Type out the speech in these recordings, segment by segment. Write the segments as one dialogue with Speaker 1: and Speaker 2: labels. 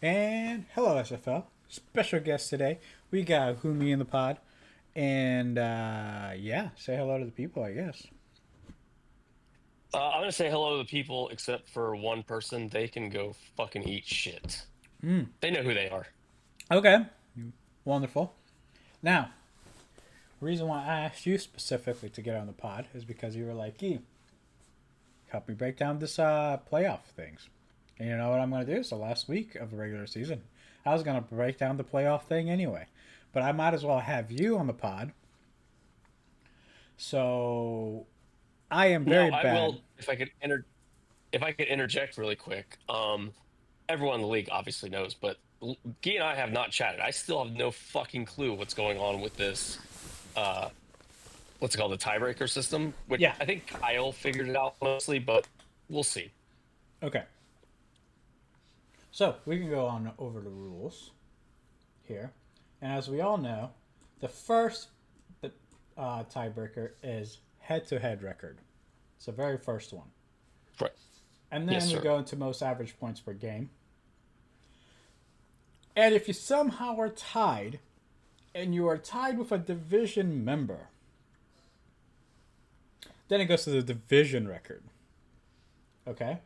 Speaker 1: And hello, SFL. Special guest today. We got Humi in the pod. And yeah, say hello to the people, I guess.
Speaker 2: I'm gonna say hello to the people, except for one person. They can go fucking eat shit. They know who they are.
Speaker 1: Okay, wonderful. Now, reason why I asked you specifically to get on the pod is because you were like, "Gee, help me break down this playoff things." And you know what I'm going to do? So last week of the regular season, I was going to break down the playoff thing anyway. But I might as well have you on the pod. So I am
Speaker 2: Now,
Speaker 1: very
Speaker 2: I
Speaker 1: bad.
Speaker 2: will, if I could interject really quick. Everyone in the league obviously knows, but Guy and I have not chatted. I still have no fucking clue what's going on with this. Uh, what's it called, the tiebreaker system? Which
Speaker 1: Yeah.
Speaker 2: I think Kyle figured it out mostly, but we'll see.
Speaker 1: Okay. So we can go on over the rules here. And as we all know, the first tiebreaker is head to head record. It's the very first one.
Speaker 2: Right.
Speaker 1: And
Speaker 2: Yes,
Speaker 1: then we
Speaker 2: sir.
Speaker 1: go into most average points per game. And if you somehow are tied, and you are tied with a division member, then it goes to the division record. Okay?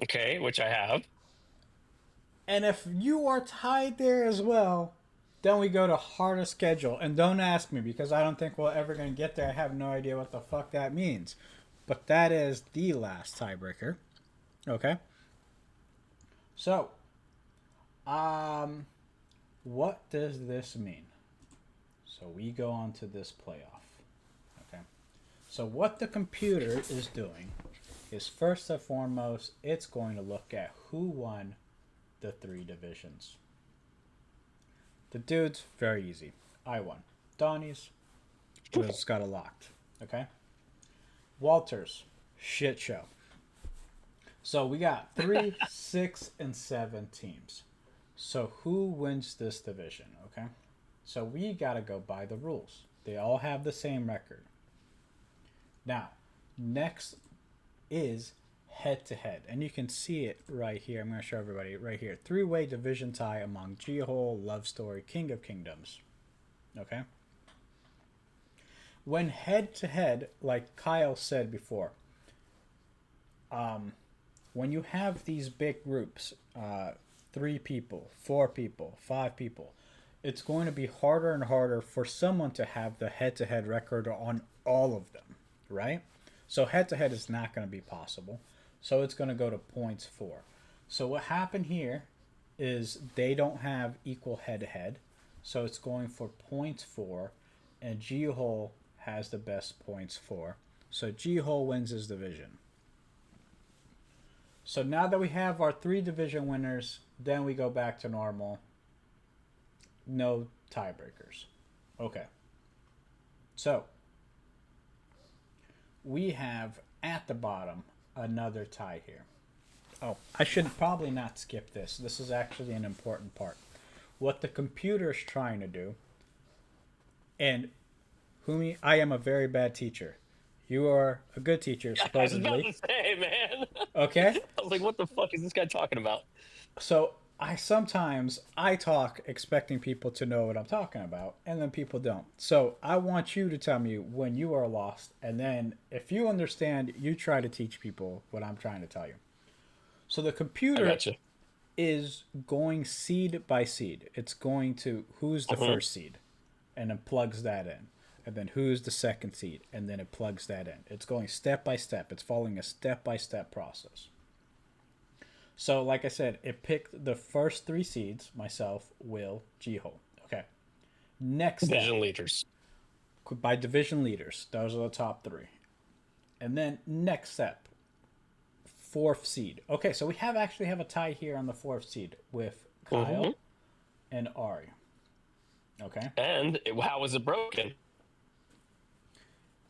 Speaker 2: Okay, which I have.
Speaker 1: And if you are tied there as well, then we go to harder schedule. And don't ask me because I don't think we're ever going to get there. I have no idea what the fuck that means. But that is the last tiebreaker. Okay? So, um, what does this mean? So we go on to this playoff. Okay? So what the computer is doing is first and foremost, it's going to look at who won the three divisions. The dude's very easy. I won. Donnie's was got it locked. Okay. Walters, shit show. So we got 3, 6, and 7 teams. So who wins this division? Okay. So we gotta go by the rules. They all have the same record. Now, next is head to head. And you can see it right here. I'm going to show everybody right here. Three-way division tie among G-Hole, Love Story, King of Kingdoms. Okay? When head to head, like Kyle said before, when you have these big groups, 3 people, 4 people, 5 people, it's going to be harder and harder for someone to have the head to head record on all of them, right? So head to head is not going to be possible. So it's going to go to points for. So what happened here is they don't have equal head to head. So it's going for points for, and G Hole has the best points for. So G Hole wins his division. So now that we have our 3 division winners, then we go back to normal. No tiebreakers. Okay. So we have at the bottom another tie here. Oh, I should probably not skip this. This is actually an important part. What the computer is trying to do, and Humi, I am a very bad teacher. You are a good teacher,
Speaker 2: I was about
Speaker 1: supposedly.
Speaker 2: to say, man.
Speaker 1: Okay?
Speaker 2: I was like, what the fuck is this guy talking about?
Speaker 1: So I talk expecting people to know what I'm talking about, and then people don't. So I want you to tell me when you are lost, and then if you understand, you try to teach people what I'm trying to tell you. So the
Speaker 2: I
Speaker 1: computer
Speaker 2: got you.
Speaker 1: is going seed by seed. It's going to who's the
Speaker 2: Hmm.
Speaker 1: first seed, and then plugs that in, and then who's the second seed, and then it plugs that in. It's going step by step. It's following a step by step process. So, like I said, it picked the first 3 seeds myself, Will, Jiho. Okay. Next step
Speaker 2: Vision leaders.
Speaker 1: by division leaders. Those are the top 3. And then next step, fourth seed. Okay, so we have a tie here on the fourth seed with
Speaker 2: Hmm.
Speaker 1: Kyle and Ari. Okay.
Speaker 2: And how was it broken?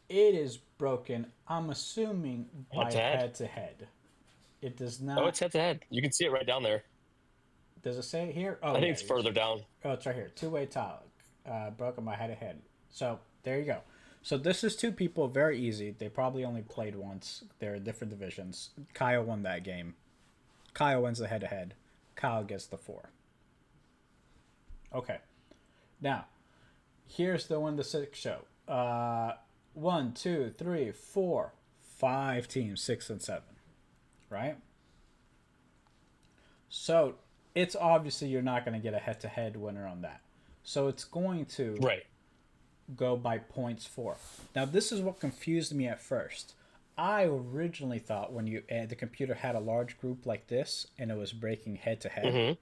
Speaker 1: It is broken, I'm assuming,
Speaker 2: Head
Speaker 1: by
Speaker 2: to head.
Speaker 1: head to head. It does
Speaker 2: Oh,
Speaker 1: not.
Speaker 2: it's head to head. You can see it right down there.
Speaker 1: Does it say it here? Oh,
Speaker 2: I think
Speaker 1: yeah.
Speaker 2: it's further down.
Speaker 1: Oh, it's right here. Two-way tie. Broken by head to head. So there you go. So this is 2 people, very easy. They probably only played once. They're in different divisions. Kyle won that game. Kyle wins the head to head. Kyle gets the 4. Okay. Now, here's the 1 to 6 show. 1, 2, 3, 4, 5 teams, 6 and 7. Right? So it's obviously you're not going to get a head to head winner on that. So it's going to
Speaker 2: Right.
Speaker 1: go by points for. Now, this is what confused me at first. I originally thought when the computer had a large group like this and it was breaking head to head,
Speaker 2: Mm-hmm.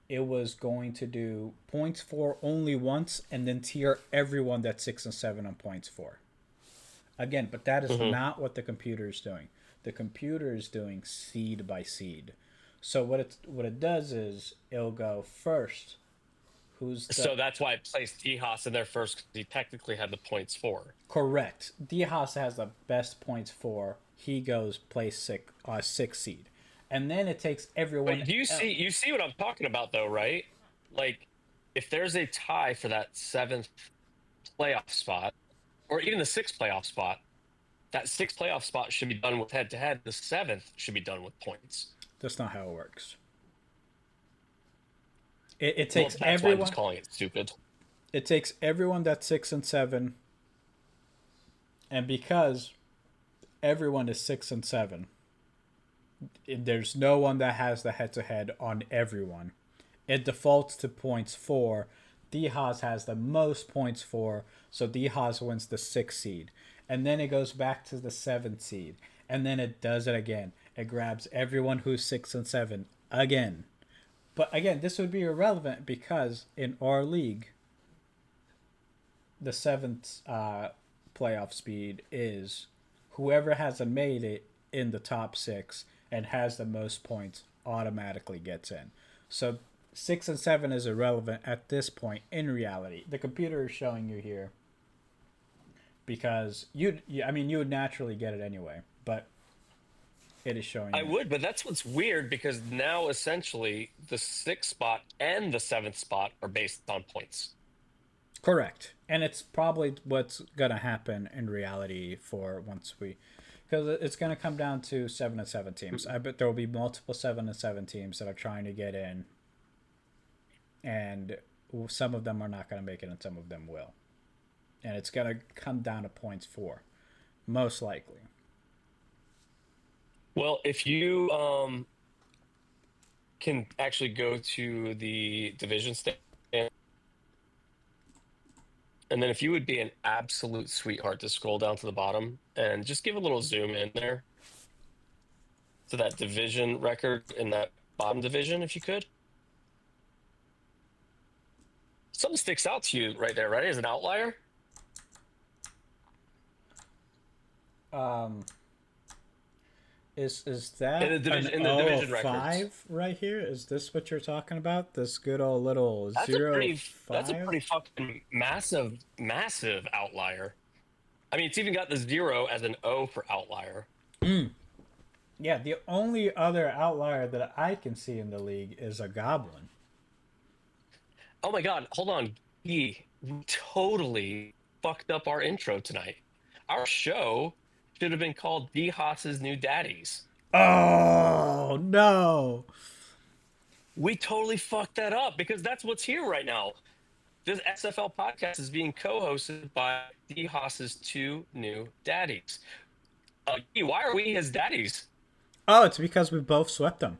Speaker 1: it was going to do points for only once and then tier everyone that's 6 and 7 on points for. Again, but that is
Speaker 2: Mm-hmm.
Speaker 1: not what the computer is doing. The computer is doing seed by seed. So what it does is it'll go first. Who's the
Speaker 2: So that's why it placed Ehas in there first, because he technically had the points for.
Speaker 1: correct? Diaz has the best points for. He goes play 6 seed, and then it takes everyone
Speaker 2: But do
Speaker 1: else.
Speaker 2: you see what I'm talking about though, right? Like, if there's a tie for that 7th playoff spot, or even the 6th playoff spot, that 6th playoff spot should be done with head to head. The 7th should be done with points.
Speaker 1: That's not how it works. It
Speaker 2: Well,
Speaker 1: takes
Speaker 2: that's why I'm just
Speaker 1: everyone.
Speaker 2: calling it stupid.
Speaker 1: It takes everyone that's 6 and 7, and because everyone is 6 and 7, there's no one that has the head to head on everyone. It defaults to points for. Diaz has the most points for, so Diaz wins the 6th seed. And then it goes back to the 7th seed. And then it does it again. It grabs everyone who's 6 and 7 again. But again, this would be irrelevant because in our league, the 7th playoff speed is whoever hasn't made it in the top 6 and has the most points automatically gets in. So 6 and 7 is irrelevant at this point in reality. The computer is showing you here because you would naturally get it anyway, but it is showing
Speaker 2: I
Speaker 1: you.
Speaker 2: would, but that's what's weird because now essentially the 6th spot and the 7th spot are based on points.
Speaker 1: Correct. And it's probably what's going to happen in reality for once we because it's going to come down to 7 and 7 teams. I bet there will be multiple 7 and 7 teams that are trying to get in, and some of them are not going to make it and some of them will. And it's going to come down to points for, most likely.
Speaker 2: Well, if you can actually go to the division stand, and then if you would be an absolute sweetheart to scroll down to the bottom and just give a little zoom in there to that division record in that bottom division, if you could. Something sticks out to you right there, right? As an outlier.
Speaker 1: Um, is that
Speaker 2: In the
Speaker 1: an
Speaker 2: division, in the
Speaker 1: O
Speaker 2: division records.
Speaker 1: 05 right here? Is this what you're talking about? This good old little
Speaker 2: That's a
Speaker 1: 05?
Speaker 2: pretty fucking massive outlier. I mean, it's even got the 0 as an O for outlier.
Speaker 1: Yeah, the only other outlier that I can see in the league is a goblin.
Speaker 2: Oh my God, hold on. We totally fucked up our intro tonight. Our show should have been called D Haas's New Daddies.
Speaker 1: Oh no!
Speaker 2: We totally fucked that up because that's what's here right now. This SFL podcast is being co-hosted by D Haas's 2 new daddies. Why are we his daddies?
Speaker 1: Oh, it's because we both swept them.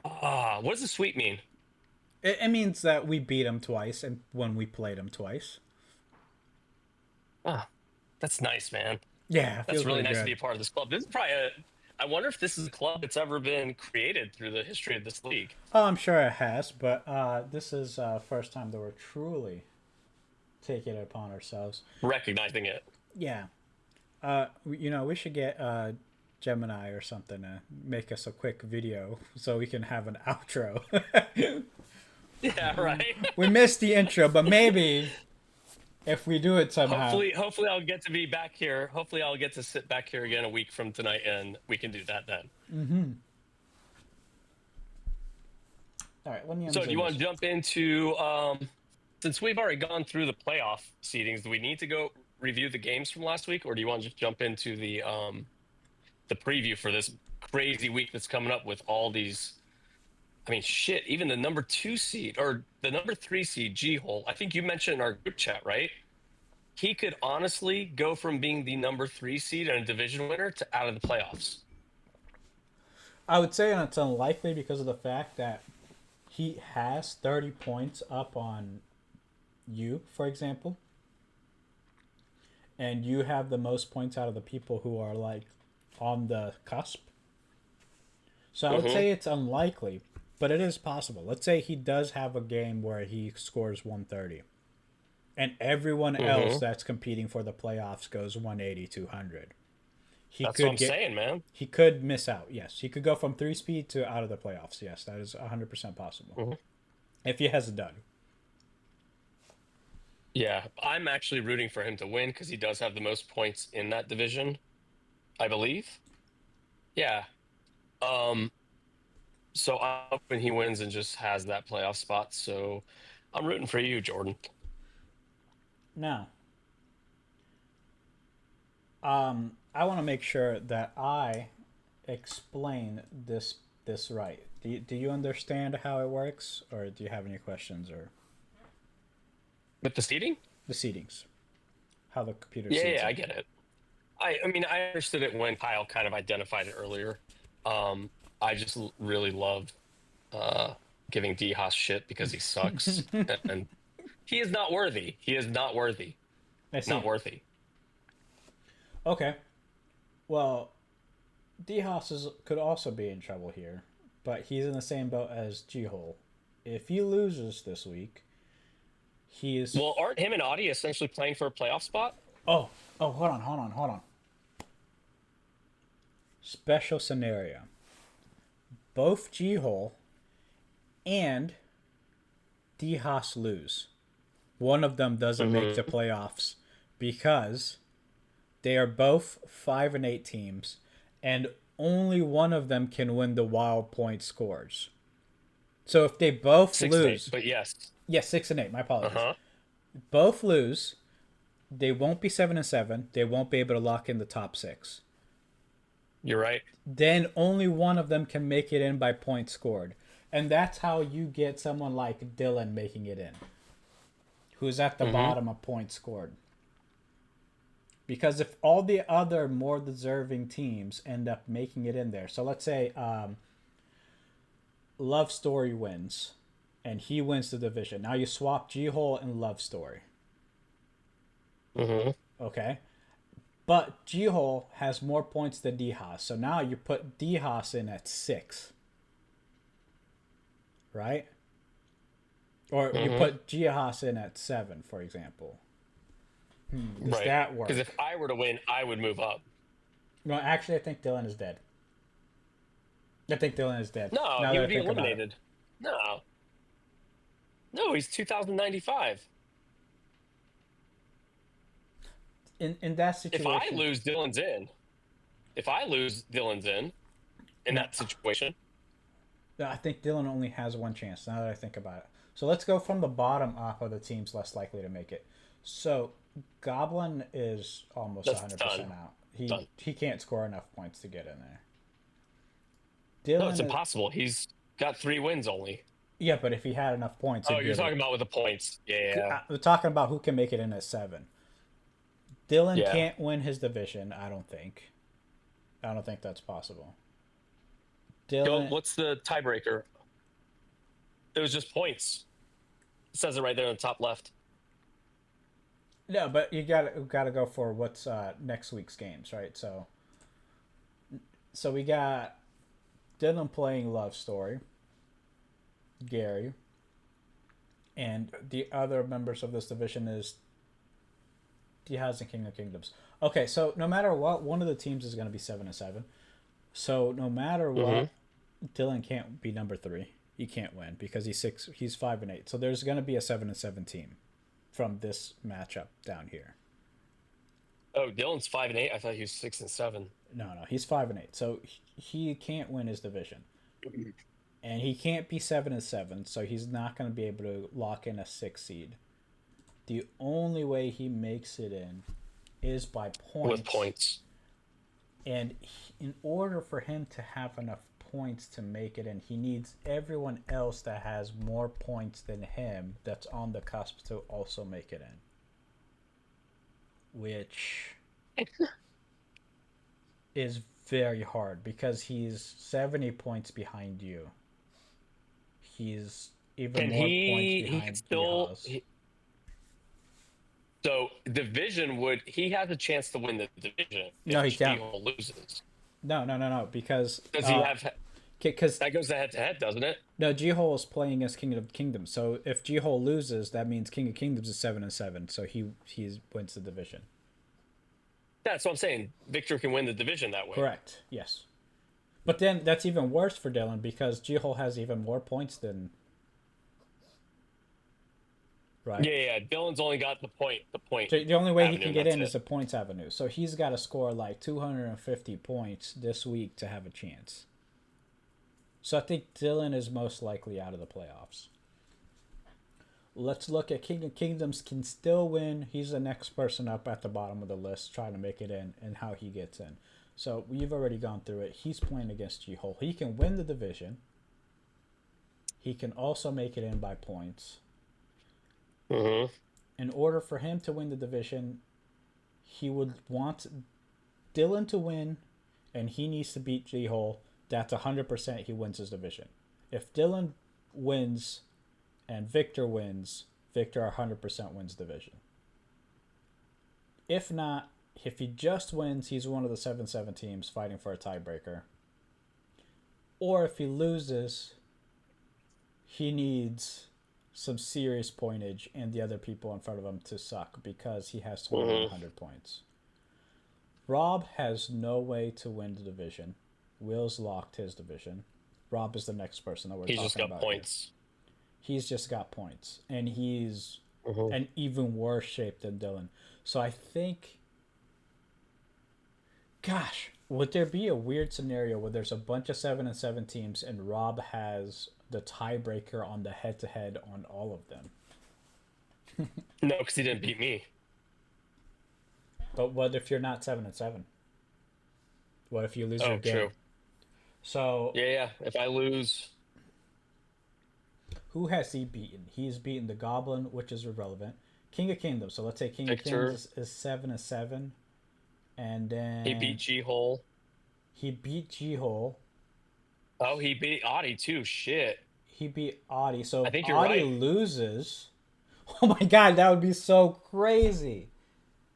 Speaker 2: What does the sweep mean?
Speaker 1: It means that we beat them twice, and when we played them twice.
Speaker 2: Ah, that's nice, man.
Speaker 1: Yeah, it
Speaker 2: That's
Speaker 1: feels
Speaker 2: really
Speaker 1: pretty
Speaker 2: nice to
Speaker 1: good.
Speaker 2: be a part of this club. This is probably a. I wonder if this is a club that's ever been created through the history of this league.
Speaker 1: Oh, I'm sure it has, but this is first time that we're truly taking it upon ourselves.
Speaker 2: Recognizing it.
Speaker 1: Yeah. We should get Gemini or something to make us a quick video so we can have an outro.
Speaker 2: Yeah, right.
Speaker 1: We missed the intro, but maybe if we do it somehow.
Speaker 2: Hopefully, I'll get to be back here. Hopefully, I'll get to sit back here again a week from tonight, and we can do that then.
Speaker 1: All right, let me.
Speaker 2: So, do you want to jump into? Since we've already gone through the playoff seedings, do we need to go review the games from last week, or do you want to just jump into the the preview for this crazy week that's coming up with all these. I mean, shit. Even the number 2 seed or the number 3 seed G Hole. I think you mentioned in our group chat, right? He could honestly go from being the number 3 seed and a division winner to out of the playoffs.
Speaker 1: I would say it's unlikely because of the fact that he has 30 points up on you, for example, and you have the most points out of the people who are like on the cusp. So I would
Speaker 2: Mm-hmm.
Speaker 1: say it's unlikely, but it is possible. Let's say he does have a game where he scores 130 and everyone else
Speaker 2: Mm-hmm.
Speaker 1: that's competing for the playoffs goes 180, 200. He
Speaker 2: That's what
Speaker 1: could
Speaker 2: I'm
Speaker 1: get
Speaker 2: saying, man.
Speaker 1: he could miss out. Yes, he could go from 3 speed to out of the playoffs. Yes, that is 100% possible.
Speaker 2: Mm-hmm.
Speaker 1: If he has a dud.
Speaker 2: Yeah, I'm actually rooting for him to win because he does have the most points in that division, I believe. Yeah. Um, so I'm hoping he wins and just has that playoff spot. So I'm rooting for you, Jordan.
Speaker 1: Now, I want to make sure that I explain this right. Do you understand how it works, or do you have any questions, or
Speaker 2: With the seeding?
Speaker 1: the seedings, how the computer
Speaker 2: Yeah,
Speaker 1: seeds
Speaker 2: yeah, I
Speaker 1: it?
Speaker 2: get it. I mean, I understood it when Kyle kind of identified it earlier. Um, I just really love uh giving D Haas shit because he sucks and he is not worthy. He is not worthy.
Speaker 1: I
Speaker 2: Not
Speaker 1: see.
Speaker 2: worthy.
Speaker 1: Okay. Well, D-Haas could also be in trouble here, but he's in the same boat as G-Hole. If he loses this week, he is.
Speaker 2: Well, aren't him and Audie essentially playing for a playoff spot?
Speaker 1: Oh, oh, hold on. Special scenario. Both G-Hole and D-Haas lose. One of them doesn't make the
Speaker 2: Mm-hmm.
Speaker 1: playoffs because they are both 5-8 teams, and only one of them can win the wild point scores. So if they both
Speaker 2: 6 and 8,
Speaker 1: lose,
Speaker 2: but yes.
Speaker 1: yes, 6-8. My apologies.
Speaker 2: Uh-huh.
Speaker 1: Both lose. They won't be 7-7. They won't be able to lock in the top six.
Speaker 2: You're right.
Speaker 1: Then only one of them can make it in by points scored, and that's how you get someone like Dylan making it in, who's at the
Speaker 2: Mm-hmm.
Speaker 1: bottom of points scored. Because if all the other more deserving teams end up making it in there, so let's say Love Story wins, and he wins the division. Now you swap G Hole and Love Story.
Speaker 2: Mm-hmm.
Speaker 1: Okay. But G Hole has more points than D Haas. So now you put D Haas in at 6, right? Or you
Speaker 2: Mm-hmm.
Speaker 1: put G Haas in at 7, for example. Does
Speaker 2: Right.
Speaker 1: that
Speaker 2: Because
Speaker 1: work?
Speaker 2: if I were to win, I would move up.
Speaker 1: No, actually, I think Dylan is dead. I think Dylan is dead.
Speaker 2: No,
Speaker 1: Now
Speaker 2: he
Speaker 1: that I
Speaker 2: would be
Speaker 1: think about it.
Speaker 2: eliminated. No. No, he's 2095.
Speaker 1: In that
Speaker 2: If I
Speaker 1: situation,
Speaker 2: lose, Dylan's in. If I lose, Dylan's in
Speaker 1: no,
Speaker 2: that situation.
Speaker 1: I think Dylan only has one chance. Now that I think about it, so let's go from the bottom up of the teams less likely to make it. So Goblin is almost
Speaker 2: That's
Speaker 1: 100%
Speaker 2: done.
Speaker 1: out. He
Speaker 2: Done.
Speaker 1: he can't score enough points to get in there.
Speaker 2: No, it's
Speaker 1: Dylan is,
Speaker 2: impossible. He's got 3 wins only.
Speaker 1: yeah, but if he had enough points,
Speaker 2: Oh,
Speaker 1: he'd be
Speaker 2: you're
Speaker 1: able
Speaker 2: talking about with the points. Yeah.
Speaker 1: to. We're talking about who can make it in at 7. Dylan
Speaker 2: Yeah.
Speaker 1: can't win his division. I don't think. I don't think that's possible.
Speaker 2: Go.
Speaker 1: Dylan,
Speaker 2: What's the tiebreaker? It was just points. It says it right there in the top left.
Speaker 1: no, but you got to go for what's next week's games, right? So we got Dylan playing Love Story, Gary, and the other members of this division is Diaz and King of Kingdoms. Okay, so no matter what, one of the teams is going to be 7-7. So no matter
Speaker 2: Mm-hmm.
Speaker 1: what, Dylan can't be number 3. He can't win because he's 6. He's 5-8. So there's going to be a 7-7 team from this matchup down here.
Speaker 2: Oh, Dylan's 5 and 8. I thought he was 6 and 7.
Speaker 1: No, he's 5-8. So he can't win his division, and he can't be 7-7. So he's not going to be able to lock in a 6 seed. The only way he makes it in is by
Speaker 2: With
Speaker 1: points.
Speaker 2: points.
Speaker 1: And in order for him to have enough points to make it in, he needs everyone else that has more points than him that's on the cusp to also make it in. Which is very hard because he's 70 points behind you. He's even
Speaker 2: Can
Speaker 1: more points
Speaker 2: he could
Speaker 1: behind
Speaker 2: still
Speaker 1: Jihaz.
Speaker 2: so division would he has a chance to win the division
Speaker 1: No,
Speaker 2: if
Speaker 1: he can't.
Speaker 2: She-Hulk loses?
Speaker 1: No, because
Speaker 2: Does he have
Speaker 1: because
Speaker 2: that goes to head to head, doesn't it?
Speaker 1: no, Jihol is playing as King of Kingdoms. So if Jihol loses, that means King of Kingdoms is 7-7. So he wins the division.
Speaker 2: That's what I'm saying. Victor can win the division that way.
Speaker 1: Correct. Yes. But then that's even worse for Dylan because Jihol has even more points than right.
Speaker 2: Yeah. Dylan's only got the point
Speaker 1: So the only way he
Speaker 2: avenue,
Speaker 1: can
Speaker 2: and
Speaker 1: get
Speaker 2: that's
Speaker 1: in
Speaker 2: it.
Speaker 1: is a points avenue. So he's got to score like 250 points this week to have a chance. So I think Dylan is most likely out of the playoffs. Let's look at King of Kingdoms can still win. He's the next person up at the bottom of the list trying to make it in and how he gets in. So we've already gone through it. He's playing against G-Hole. He can win the division. He can also make it in by points.
Speaker 2: Hmm.
Speaker 1: In order for him to win the division, he would want Dylan to win, and he needs to beat G-Hole. That's 100% he wins his division. If Dylan wins and Victor wins, Victor 100% wins division. If not, if he just wins, he's one of the 7-7 teams fighting for a tiebreaker. Or if he loses, he needs some serious pointage and the other people in front of him to suck because he has
Speaker 2: Hmm.
Speaker 1: 2,100 points. Rob has no way to win the division. Will's locked his division. Rob is the next person that we're
Speaker 2: He's just
Speaker 1: talking
Speaker 2: got
Speaker 1: about here.
Speaker 2: points.
Speaker 1: He's just got points, and he's
Speaker 2: Hmm.
Speaker 1: in even worse shape than Dylan. So I think, gosh, would there be a weird scenario where there's a bunch of 7-7 teams and Rob has the tiebreaker on the head-to-head on all of them?
Speaker 2: No, because he didn't beat me.
Speaker 1: But what if you're not 7-7? What if you lose your
Speaker 2: Oh,
Speaker 1: game?
Speaker 2: true.
Speaker 1: So
Speaker 2: Yeah. If I lose,
Speaker 1: who has he beaten? He's beaten the Goblin, which is irrelevant. King of Kingdoms. So let's say King of Kingdoms
Speaker 2: Victor,
Speaker 1: is 7-7, and
Speaker 2: he beat
Speaker 1: then
Speaker 2: G-Hole.
Speaker 1: he beat G-Hole.
Speaker 2: Oh, he beat Audie too. Shit.
Speaker 1: He beat Audie. So
Speaker 2: I
Speaker 1: if
Speaker 2: think you're
Speaker 1: Audie
Speaker 2: right.
Speaker 1: loses, oh my god, that would be so crazy.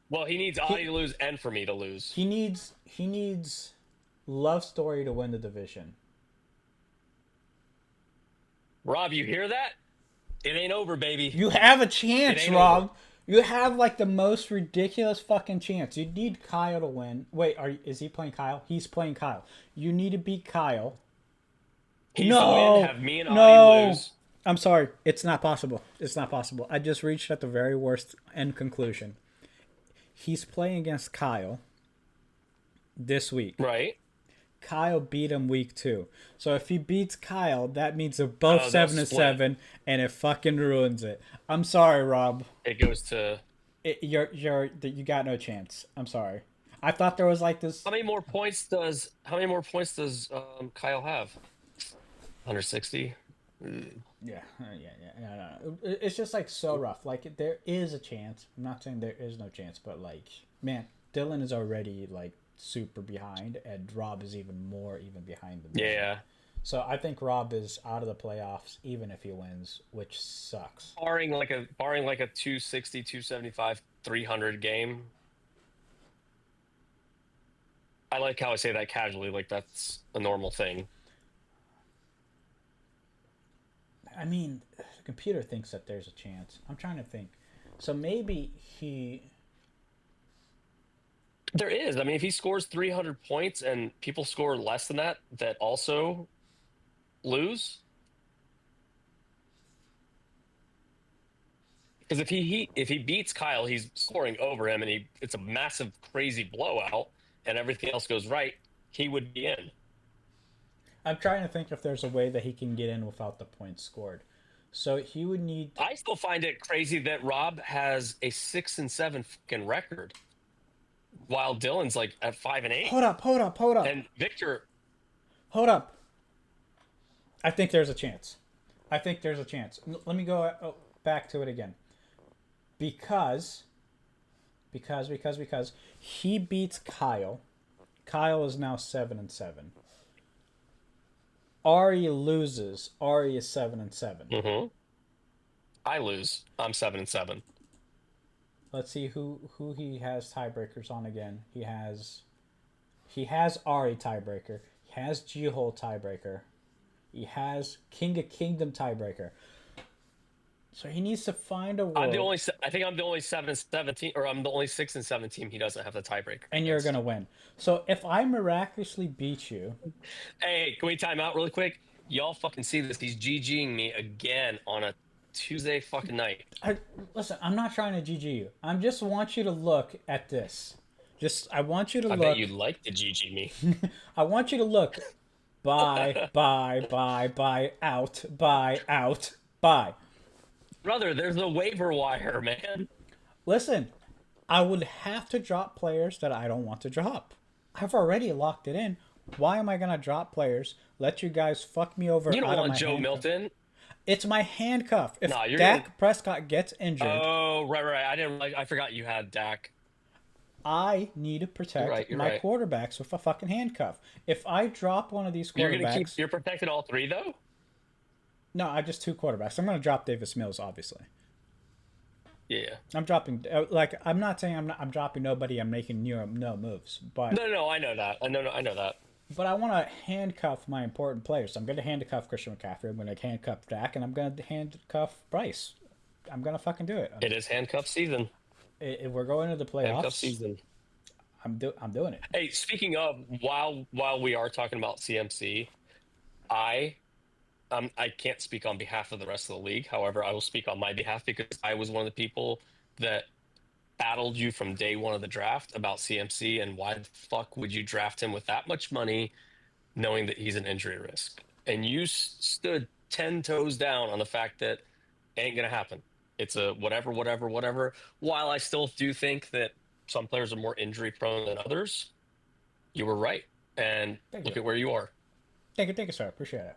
Speaker 2: Well, he needs Audie
Speaker 1: He
Speaker 2: to lose and for me to lose.
Speaker 1: he needs Love Story to win the division.
Speaker 2: Rob, you hear that? It ain't over, baby.
Speaker 1: You have a
Speaker 2: It
Speaker 1: chance,
Speaker 2: ain't over.
Speaker 1: Rob. You have like the most ridiculous fucking chance. You need Kyle to win. Wait, is he playing Kyle? He's playing Kyle. You need to beat Kyle.
Speaker 2: He's to win,
Speaker 1: No,
Speaker 2: have me and Audie
Speaker 1: no.
Speaker 2: lose.
Speaker 1: I'm sorry. It's not possible. It's not possible. I just reached at the very worst end conclusion. He's playing against Kyle this week.
Speaker 2: Right?
Speaker 1: Kyle beat him week 2. So if he beats Kyle, that means they're both
Speaker 2: Oh, they'll
Speaker 1: seven to
Speaker 2: split.
Speaker 1: seven, and it fucking ruins it. I'm sorry, Rob.
Speaker 2: It goes to
Speaker 1: You got no chance. I'm sorry. I thought there was like this.
Speaker 2: how many more points does Kyle have? 160.
Speaker 1: Yeah, no. It's just like so rough. Like there is a chance. I'm not saying there is no chance, but like man, Dylan is already like super behind, and Rob is even behind than Dylan.
Speaker 2: Yeah.
Speaker 1: So I think Rob is out of the playoffs, even if he wins, which sucks.
Speaker 2: Barring like a 260, 275, 300 game. I like how I say that casually, like that's a normal thing.
Speaker 1: I mean, the computer thinks that there's a chance. I'm trying to think. So maybe he.
Speaker 2: There is. I mean, if he scores 300 points and people score less than that also lose. Because if he beats Kyle, he's scoring over him, and it's a massive, crazy blowout, and everything else goes right. He would be in.
Speaker 1: I'm trying to think if there's a way that he can get in without the points scored. So he would need.
Speaker 2: I still find it crazy that Rob has a 6-7 fucking record. while Dylan's like at 5-8,
Speaker 1: Hold up, hold up, hold up,
Speaker 2: and Victor.
Speaker 1: hold up. I think there's a chance. I think there's a chance. Let me go back to it again. Because, because he beats Kyle. Kyle is now 7-7. Ari loses. Ari is 7-7.
Speaker 2: Mm-hmm. I lose. I'm 7-7.
Speaker 1: Let's see who he has tiebreakers on again. He has Ari tiebreaker. He has G-Hole tiebreaker. He has King of Kingdom tiebreaker. So he needs to find a
Speaker 2: I'm the
Speaker 1: world,
Speaker 2: only. I think I'm the only 7-17, or I'm the only 6-7 team he doesn't have the tiebreaker
Speaker 1: and you're
Speaker 2: against.
Speaker 1: gonna win. So if I miraculously beat you,
Speaker 2: Hey, can we time out really quick? Y'all fucking see this? He's GGing me again on a Tuesday fucking night.
Speaker 1: listen, I'm not trying to GG you. I just want you to look at this. I want you to
Speaker 2: I bet
Speaker 1: look.
Speaker 2: you'd like to GG me.
Speaker 1: I want you to look. Buy, out, buy, out, buy.
Speaker 2: Brother, there's a waiver wire, man.
Speaker 1: Listen, I would have to drop players that I don't want to drop. I've already locked it in. Why am I gonna drop players? Let you guys fuck me over
Speaker 2: You don't
Speaker 1: out of
Speaker 2: want
Speaker 1: my
Speaker 2: Joe
Speaker 1: handcuff.
Speaker 2: Milton.
Speaker 1: It's my handcuff. If
Speaker 2: Nah, you're gonna.
Speaker 1: Dak Prescott gets injured,
Speaker 2: Oh, right. I didn't like. I forgot you had Dak.
Speaker 1: I need to
Speaker 2: You're right.
Speaker 1: protect
Speaker 2: You're
Speaker 1: my
Speaker 2: right.
Speaker 1: quarterbacks with a fucking handcuff. If I drop one of these
Speaker 2: You're gonna keep.
Speaker 1: quarterbacks,
Speaker 2: You're protecting all three though.
Speaker 1: no, I just two quarterbacks. I'm gonna drop Davis Mills, obviously.
Speaker 2: Yeah.
Speaker 1: I'm dropping like I'm not saying I'm dropping nobody. I'm making no moves, but
Speaker 2: No. I know that. I know. I know that.
Speaker 1: I want to handcuff my important players. So I'm going to handcuff Christian McCaffrey. I'm going to handcuff Dak, and I'm going to handcuff Bryce. I'm going to fucking do it.
Speaker 2: It is handcuff season.
Speaker 1: If we're going to the
Speaker 2: Handcuff
Speaker 1: playoffs,
Speaker 2: season.
Speaker 1: I'm doing it.
Speaker 2: Hey, speaking of, while we are talking about CMC, I I can't speak on behalf of the rest of the league. However, I will speak on my behalf because I was one of the people that battled you from day one of the draft about CMC and why the fuck would you draft him with that much money knowing that he's an injury risk. And you stood 10 toes down on the fact that ain't going to happen. It's a whatever. While I still do think that some players are more injury prone than others, you were right. And
Speaker 1: Thank you.
Speaker 2: look at where you are.
Speaker 1: Thank you, sir. Appreciate it.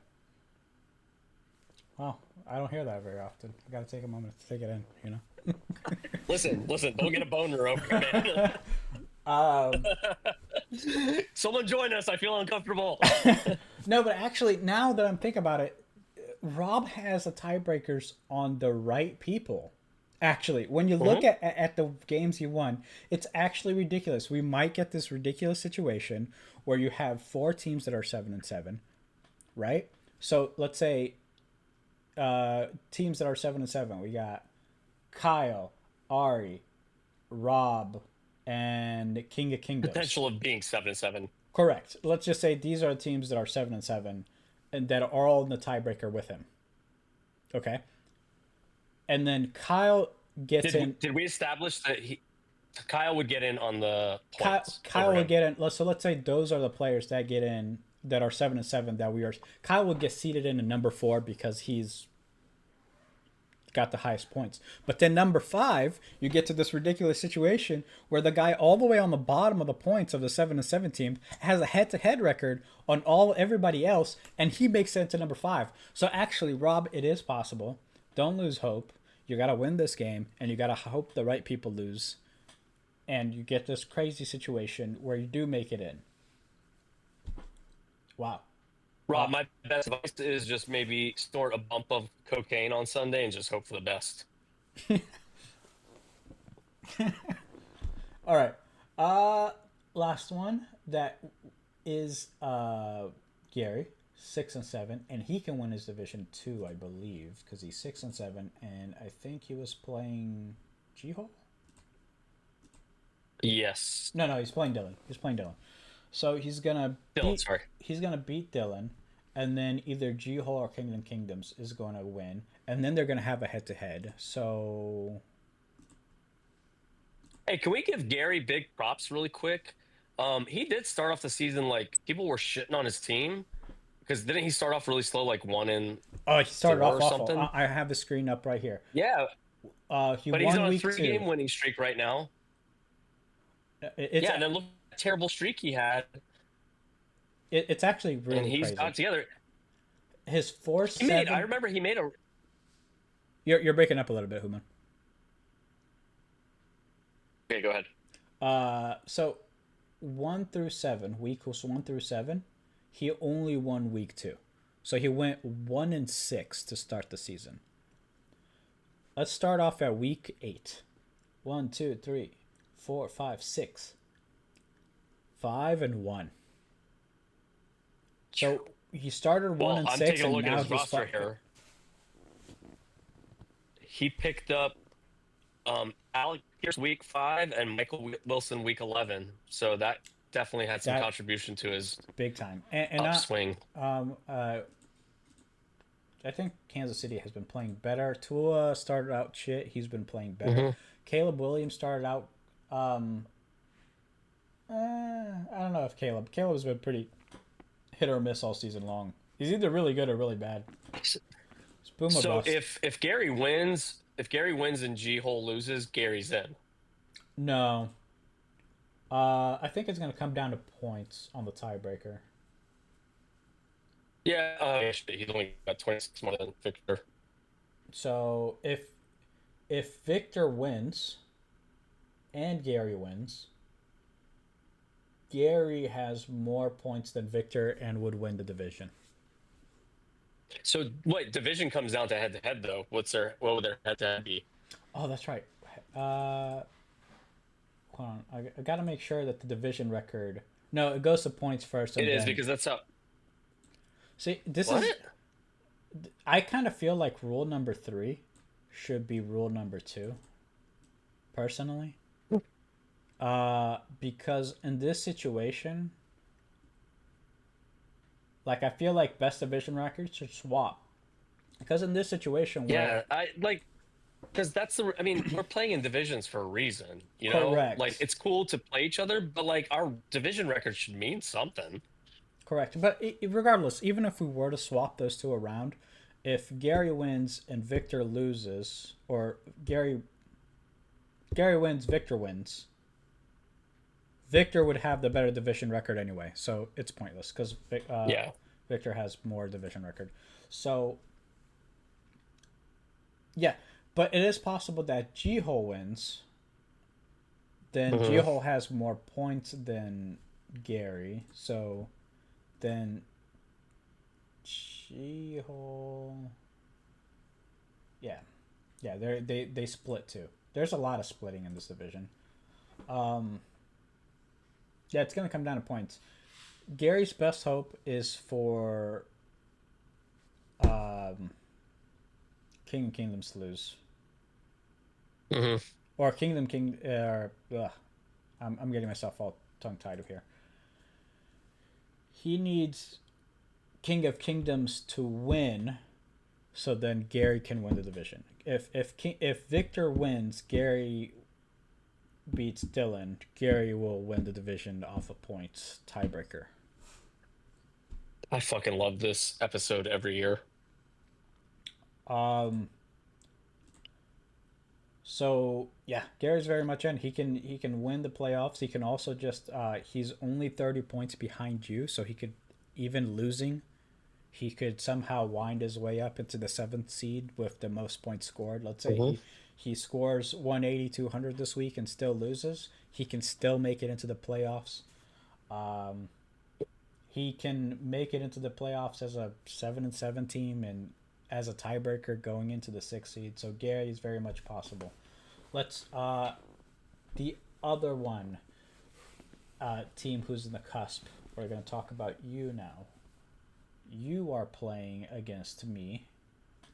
Speaker 1: Well, I don't hear that very often. I got to take a moment to take it in, you know?
Speaker 2: Listen, don't get a boner over it,
Speaker 1: Um,
Speaker 2: man. Someone join us. I feel uncomfortable.
Speaker 1: no, but actually, now that I'm thinking about it, Rob has the tiebreakers on the right people. Actually, when you look
Speaker 2: Mhm.
Speaker 1: at the games he won, it's actually ridiculous. We might get this ridiculous situation where you have four teams that are 7-7, right? So let's say teams that are 7-7. We got Kyle, Ari, Rob, and King of Kingdoms.
Speaker 2: Potential of being 7-7.
Speaker 1: Correct. Let's just say these are teams that are 7-7, and that are all in the tiebreaker with him. Okay, and then Kyle gets in.
Speaker 2: Did we establish that Kyle would get in on the points
Speaker 1: Kyle
Speaker 2: over
Speaker 1: will
Speaker 2: him?
Speaker 1: get in. So let's say those are the players that get in that are 7-7 that we are. Kyle will get seated in at number 4 because he's got the highest points. But then number 5, you get to this ridiculous situation where the guy all the way on the bottom of the points of the 7-7 team has a head-to-head record on everybody else, and he makes it to number 5. So actually, Rob, it is possible. Don't lose hope. You got to win this game, and you got to hope the right people lose, and you get this crazy situation where you do make it in. Wow.
Speaker 2: Rob, my best advice is just maybe snort a bump of cocaine on Sunday and just hope for the best.
Speaker 1: All right. Last one that is Gary, 6-7, and he can win his division too, I believe, because he's 6-7, and I think he was playing G-Hole.
Speaker 2: Yes.
Speaker 1: No, he's playing Dylan. So
Speaker 2: Dylan, sorry.
Speaker 1: he's gonna beat Dylan, and then either G-Hole or Kingdom Kingdoms is gonna win, and then they're gonna have a head-to-head. So
Speaker 2: Hey, can we give Gary big props really quick? He did start off the season like people were shitting on his team because didn't he start off really slow, like 1-4
Speaker 1: he started off
Speaker 2: or
Speaker 1: awful.
Speaker 2: something?
Speaker 1: I have the screen up right here.
Speaker 2: Yeah,
Speaker 1: He
Speaker 2: but he's
Speaker 1: won
Speaker 2: on a
Speaker 1: week 2.
Speaker 2: 3-game winning streak right now.
Speaker 1: It's
Speaker 2: Yeah, and then look at the terrible streak he had,
Speaker 1: it's actually
Speaker 2: and
Speaker 1: really
Speaker 2: he's
Speaker 1: crazy.
Speaker 2: got together.
Speaker 1: His four
Speaker 2: He made. I
Speaker 1: seven.
Speaker 2: remember he made a.
Speaker 1: You're breaking up a little bit, Human.
Speaker 2: Okay, go ahead.
Speaker 1: So 1 through 7, weeks 1 through 7, he only won week 2. So he went 1-6 to start the season. Let's start off at week 8. 1, 2, 3, 4, 5, 6. 5-1. So he started one
Speaker 2: Well,
Speaker 1: and
Speaker 2: I'm
Speaker 1: six,
Speaker 2: taking a
Speaker 1: and
Speaker 2: look at
Speaker 1: now
Speaker 2: his
Speaker 1: he's
Speaker 2: roster
Speaker 1: five.
Speaker 2: here. He picked up Alec Pierce week 5 and Michael Wilson week 11. So that definitely had some
Speaker 1: That
Speaker 2: contribution to his
Speaker 1: big time, and not.
Speaker 2: upswing.
Speaker 1: Um, uh, I think Kansas City has been playing better. Tua started out shit. He's been playing better.
Speaker 2: Hmm.
Speaker 1: Caleb Williams started out. Um, I don't know if Caleb's been pretty hit or miss all season long. He's either really good or really bad. It's boom or
Speaker 2: So
Speaker 1: bust.
Speaker 2: if Gary wins and G Hole loses, Gary's in.
Speaker 1: No, I think it's gonna come down to points on the tiebreaker.
Speaker 2: Yeah, shit, he's only got 26 more than Victor.
Speaker 1: So if Victor wins and Gary wins, Gary has more points than Victor and would win the division.
Speaker 2: So what division comes down to head though? What would their head to head be?
Speaker 1: Oh, that's right. Uh, Hold on. I gotta make sure that the division record. No, it goes to points first,
Speaker 2: It
Speaker 1: and
Speaker 2: is
Speaker 1: then.
Speaker 2: because that's how.
Speaker 1: See, this
Speaker 2: What?
Speaker 1: is. I kind of feel like rule number 3 should be rule number 2, personally. Because in this situation, like I feel like best division records should swap. Because in this situation where
Speaker 2: Yeah, I like because that's the. I mean, we're playing in divisions for a reason. You know, like
Speaker 1: correct,
Speaker 2: it's cool to play each other, but like our division record should mean something.
Speaker 1: correct. But regardless, even if we were to swap those two around, if Gary wins and Victor loses, or Gary wins, Victor wins, Victor would have the better division record anyway, so it's pointless because
Speaker 2: Yeah.
Speaker 1: Victor has more division record. So yeah, but it is possible that Jihol wins. Then
Speaker 2: Hmm.
Speaker 1: Jihol has more points than Gary, so then Jihol, yeah, yeah, they split too. There's a lot of splitting in this division. Um, yeah, it's gonna come down to points. Gary's best hope is for um, Kingdoms to lose,
Speaker 2: Hmm.
Speaker 1: or King. I'm getting myself all tongue tied up here. He needs King of Kingdoms to win, so then Gary can win the division. If Victor wins, Gary beats Dylan. Gary will win the division off of points tiebreaker.
Speaker 2: I fucking love this episode every year.
Speaker 1: Um, So yeah, Gary's very much in. He can win the playoffs. He can also just he's only 30 points behind you, so he could, even losing, he could somehow wind his way up into the 7th seed with the most points scored. Let's say
Speaker 2: Hmm.
Speaker 1: he scores 180, 200 this week and still loses. He can still make it into the playoffs. Um, he can make it into the playoffs as a 7-7 team and as a tiebreaker going into the 6th seed. So Gary is very much possible. Let's the other one team who's in the cusp. We're going to talk about you now. You are playing against me,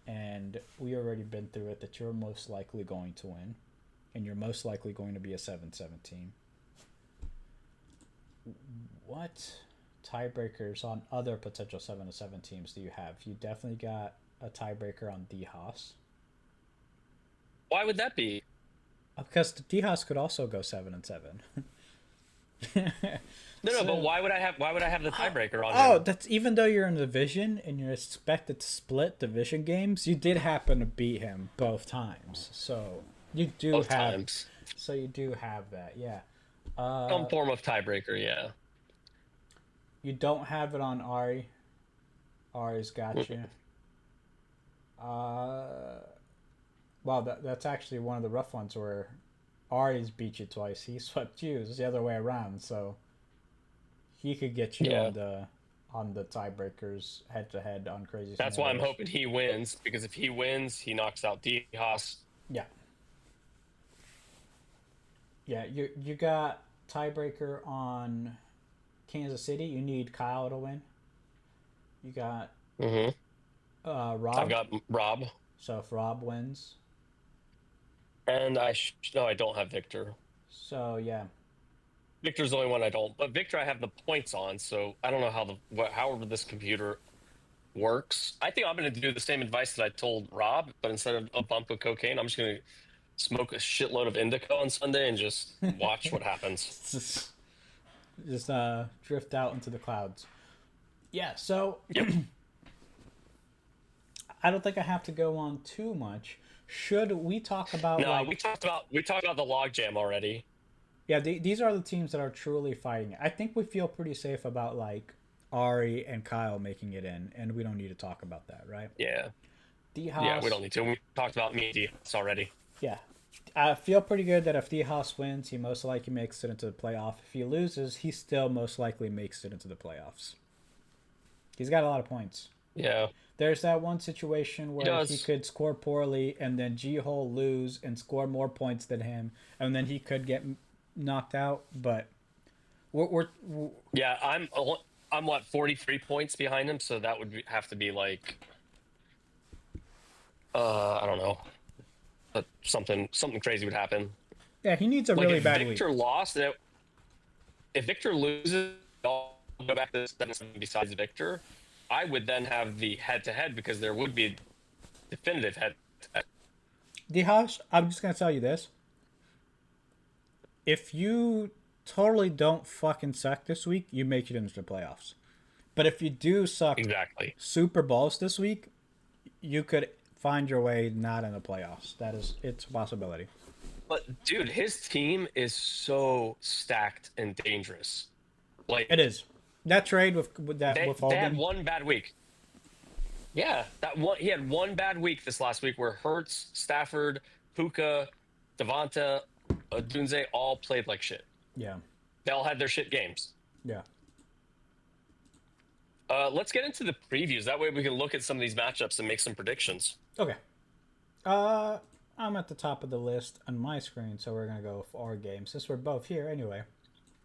Speaker 1: and we already been through it that you're most likely going to win, and you're most likely going to be a 7-7 team. What tiebreakers on other potential 7-7 teams do you have? You definitely got a tiebreaker on D Haas.
Speaker 2: Why would that be?
Speaker 1: Because the D Haas could also go 7-7.
Speaker 2: No, no, but
Speaker 1: So,
Speaker 2: why would I have the tiebreaker on
Speaker 1: oh,
Speaker 2: him?
Speaker 1: that's even though you're in the division and you're expected to split division games, you did happen to beat him both times. So you do
Speaker 2: Both
Speaker 1: have,
Speaker 2: times.
Speaker 1: so you do have that, yeah.
Speaker 2: Some
Speaker 1: Uh,
Speaker 2: form of tiebreaker, yeah.
Speaker 1: you don't have it on Ari. Ari's got you. Uh, well, that's actually one of the rough ones where Ari's beat you twice. He swept you. It's the other way around. So he could get you
Speaker 2: Yeah.
Speaker 1: on the tiebreakers head to head on crazy
Speaker 2: That's why I'm
Speaker 1: scenarios.
Speaker 2: hoping he wins, because if he wins, he knocks out D Haas.
Speaker 1: Yeah, yeah. You got tiebreaker on Kansas City. You need Kyle to win. You got
Speaker 2: Hmm. I've
Speaker 1: Rob.
Speaker 2: got Rob,
Speaker 1: So if Rob wins,
Speaker 2: and no, I don't have Victor.
Speaker 1: so yeah,
Speaker 2: Victor's the only one I don't. But Victor, I have the points on, so I don't know how however this computer works. I think I'm going to do the same advice that I told Rob, but instead of a bump of cocaine, I'm just going to smoke a shitload of indica on Sunday and just watch what happens.
Speaker 1: just drift out into the clouds. Yeah. So
Speaker 2: Yep.
Speaker 1: I don't think I have to go on too much. Should we talk about
Speaker 2: No,
Speaker 1: like
Speaker 2: we talked about the logjam already.
Speaker 1: yeah, these are the teams that are truly fighting. I think we feel pretty safe about like Ari and Kyle making it in, and we don't need to talk about that, right?
Speaker 2: Yeah.
Speaker 1: D
Speaker 2: Yeah, we
Speaker 1: Haas,
Speaker 2: don't need to. We talked about me and Diaz already.
Speaker 1: yeah. I feel pretty good that if D Haas wins, he most likely makes it into the playoff. If he loses, he still most likely makes it into the playoffs. He's got a lot of points.
Speaker 2: Yeah,
Speaker 1: There's that one situation
Speaker 2: he
Speaker 1: where he
Speaker 2: does.
Speaker 1: could score poorly and then G Hole lose and score more points than him, and then he could get knocked out. But we're
Speaker 2: Yeah, I'm what 43 points behind him, so that would have to be like I don't know, something crazy would happen.
Speaker 1: yeah, he needs a
Speaker 2: Like
Speaker 1: really
Speaker 2: if
Speaker 1: bad week.
Speaker 2: Victor lost, if Victor loses, I'll go back to 7-7 besides Victor. I would then have the head to head because there would be a definitive head to head.
Speaker 1: Dihash, I'm just gonna tell you this: if you totally don't fucking suck this week, you make it into the playoffs. But if you do suck
Speaker 2: Exactly.
Speaker 1: Super Bowls this week, you could find your way not in the playoffs. It's a possibility.
Speaker 2: But dude, his team is so stacked and dangerous.
Speaker 1: It
Speaker 2: Like
Speaker 1: is that trade with that with
Speaker 2: they had
Speaker 1: Hogan.
Speaker 2: one bad week. Yeah, that one he had one bad week this last week where Hertz, Stafford, Puka, Devonta, Dunze all played like shit.
Speaker 1: Yeah,
Speaker 2: They all had their shit games.
Speaker 1: yeah.
Speaker 2: Let's get into the previews. That way we can look at some of these matchups and make some predictions.
Speaker 1: Okay. Uh, I'm at the top of the list on my screen, so we're gonna go for our game since we're both here anyway.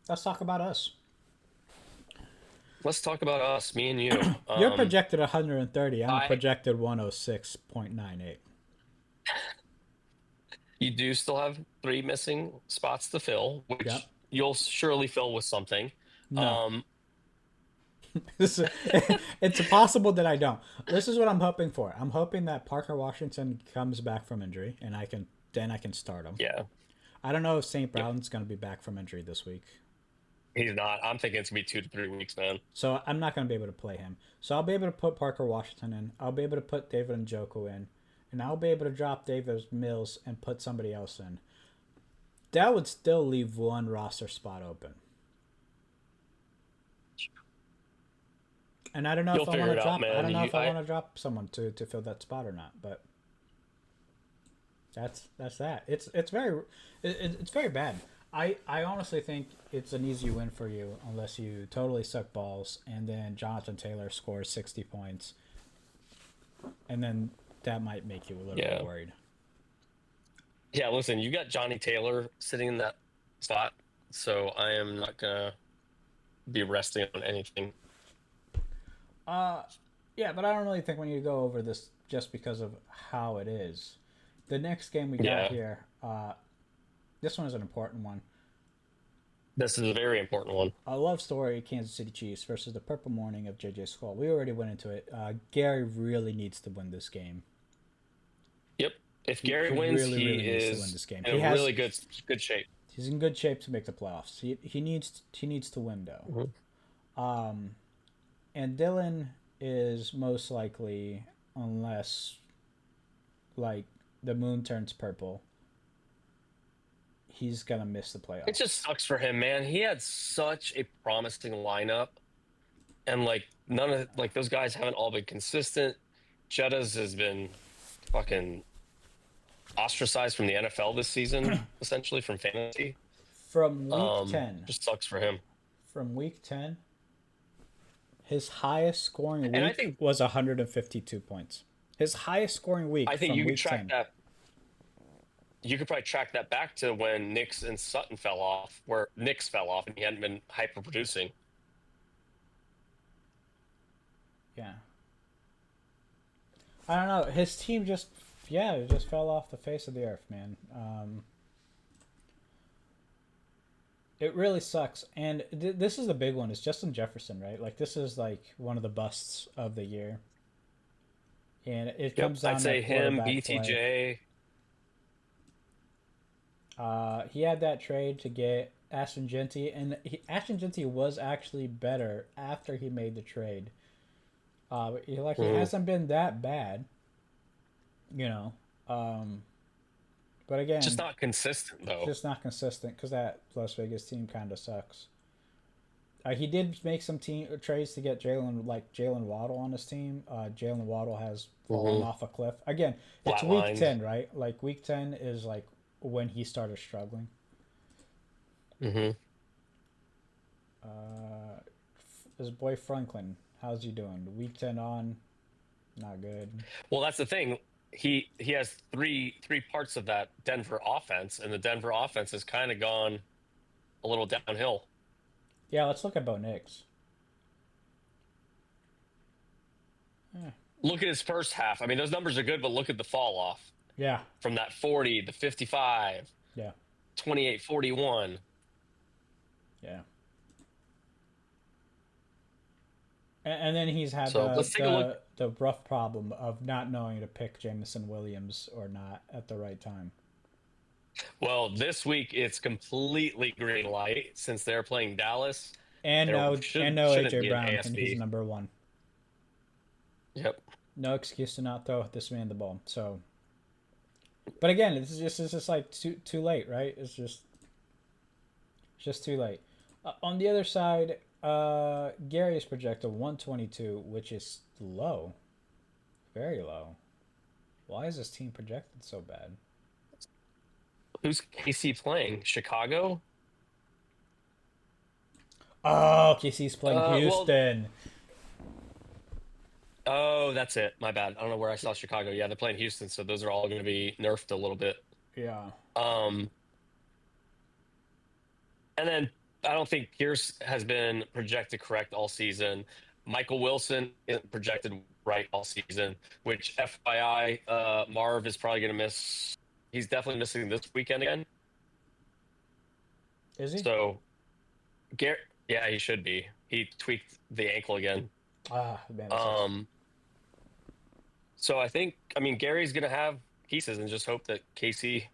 Speaker 1: Let's talk about us.
Speaker 2: Let's talk about us, me and you.
Speaker 1: You're projected 130. I'm
Speaker 2: I
Speaker 1: projected 106.98.
Speaker 2: You do still have three missing spots to fill,
Speaker 1: Yep.
Speaker 2: which you'll surely fill with something.
Speaker 1: No.
Speaker 2: Um,
Speaker 1: It's possible that I don't. This is what I'm hoping for. I'm hoping that Parker Washington comes back from injury, and I can start him.
Speaker 2: yeah,
Speaker 1: I don't know if St.
Speaker 2: yep.
Speaker 1: Brown's going to be back from injury this week,
Speaker 2: He's not. I'm thinking it's gonna be 2 to 3 weeks, man.
Speaker 1: so I'm not going to be able to play him. So I'll be able to put Parker Washington in. I'll be able to put David Njoku in, and I'll be able to drop David Mills and put somebody else in. That would still leave one roster spot open. And I don't know
Speaker 2: You'll
Speaker 1: if I
Speaker 2: figure
Speaker 1: want
Speaker 2: it
Speaker 1: to
Speaker 2: out,
Speaker 1: drop. I
Speaker 2: man.
Speaker 1: don't know if I want to drop someone to fill that spot or not. But that's that. It's very bad. I honestly think it's an easy win for you unless you totally suck balls and then Jonathan Taylor scores 60 points, and then that might make you a little
Speaker 2: Yeah,
Speaker 1: bit worried.
Speaker 2: yeah. Listen, you got Johnny Taylor sitting in that spot, so I am not gonna be resting on anything.
Speaker 1: Yeah, but I don't really think we need to go over this just because of how it is. The next game we got
Speaker 2: Yeah,
Speaker 1: here, this one is an important one.
Speaker 2: this is a very important one.
Speaker 1: A love story, Kansas City Chiefs versus the Purple Morning of JJ Skull. We already went into it. Gary really needs to win this game.
Speaker 2: Yep. If Gary
Speaker 1: He
Speaker 2: wins,
Speaker 1: really,
Speaker 2: he
Speaker 1: really needs to win
Speaker 2: is
Speaker 1: this game.
Speaker 2: in a really good shape.
Speaker 1: He's in good shape to make the playoffs. He needs to win though.
Speaker 2: Mhm.
Speaker 1: And Dylan is most likely, unless like the moon turns purple, he's gonna miss the
Speaker 2: It
Speaker 1: playoffs.
Speaker 2: just sucks for him, man. He had such a promising lineup, and like none of like those guys haven't all been consistent. Jettas has been fucking ostracized from the NFL this season, essentially from fantasy.
Speaker 1: From week 10,
Speaker 2: Just sucks for him.
Speaker 1: from week 10, his highest scoring
Speaker 2: And I
Speaker 1: week
Speaker 2: think
Speaker 1: was 152 points. His highest scoring week
Speaker 2: I think
Speaker 1: from
Speaker 2: you could
Speaker 1: week
Speaker 2: track
Speaker 1: 10.
Speaker 2: that. You could probably track that back to when Knicks and Sutton fell off, where Knicks fell off and he hadn't been hyper producing.
Speaker 1: Yeah. I don't know. His team just, yeah, it just fell off the face of the earth, man. It really sucks. And this is the big one. It's Justin Jefferson, right? Like, this is like one of the busts of the year. And it
Speaker 2: Yep,
Speaker 1: comes
Speaker 2: I'd
Speaker 1: down to
Speaker 2: say him,
Speaker 1: quarterback play.
Speaker 2: BTJ.
Speaker 1: He had that trade to get Ashton Genty, and Ashton Genty was actually better after he made the trade. He
Speaker 2: Mhm.
Speaker 1: hasn't been that bad, you know. Um, but
Speaker 2: Just
Speaker 1: again,
Speaker 2: not consistent though.
Speaker 1: just not consistent because that Las Vegas team kind of sucks. He did make some team trades to get Jalen Waddle on his team. Jalen Waddle has fallen
Speaker 2: Hmm.
Speaker 1: off a cliff. Again, it's week
Speaker 2: Flatlined.
Speaker 1: 10, right? Like week 10 is like when he started struggling.
Speaker 2: Hmm.
Speaker 1: Uh, his boy Franklin, how's he doing? Week 10 on, not good.
Speaker 2: Well, that's the thing. He has three parts of that Denver offense, and the Denver offense has kind of gone a little downhill.
Speaker 1: Yeah, let's look at Bo Nix. Eh,
Speaker 2: Look at his first half. I mean, those numbers are good, but look at the fall off
Speaker 1: yeah,
Speaker 2: from that 40, the 55,
Speaker 1: yeah,
Speaker 2: 28, 41.
Speaker 1: yeah. And then he's had
Speaker 2: So let's take a look.
Speaker 1: the rough problem of not knowing to pick Jameson Williams or not at the right time.
Speaker 2: Well, this week it's completely green light since they're playing Dallas.
Speaker 1: And
Speaker 2: There
Speaker 1: no
Speaker 2: shouldn't
Speaker 1: AJ
Speaker 2: be an
Speaker 1: Brown, and he's
Speaker 2: ASB.
Speaker 1: number one.
Speaker 2: Yep.
Speaker 1: No excuse to not throw this man the ball. So, but again, it's just like too late, right? It's just too late. On the other side, Gary is projected 122, which is low, very low. Why is this team projected so bad?
Speaker 2: Who's KC playing? Chicago?
Speaker 1: Oh, KC's playing
Speaker 2: Well,
Speaker 1: Houston.
Speaker 2: oh, that's it. My bad. I don't know where I saw Chicago. Yeah, they're playing Houston, so those are all going to be nerfed a little bit.
Speaker 1: Yeah.
Speaker 2: Um, and then I don't think Pierce has been projected correct all season. Michael Wilson isn't projected right all season, which FYI, Marv is probably going to miss. He's definitely missing this weekend again.
Speaker 1: Is he?
Speaker 2: So, Garrett, yeah, he should be. He tweaked the ankle again.
Speaker 1: Ah, man, that sucks.
Speaker 2: Um, so I mean, Gary's going to have pieces and just hope that KC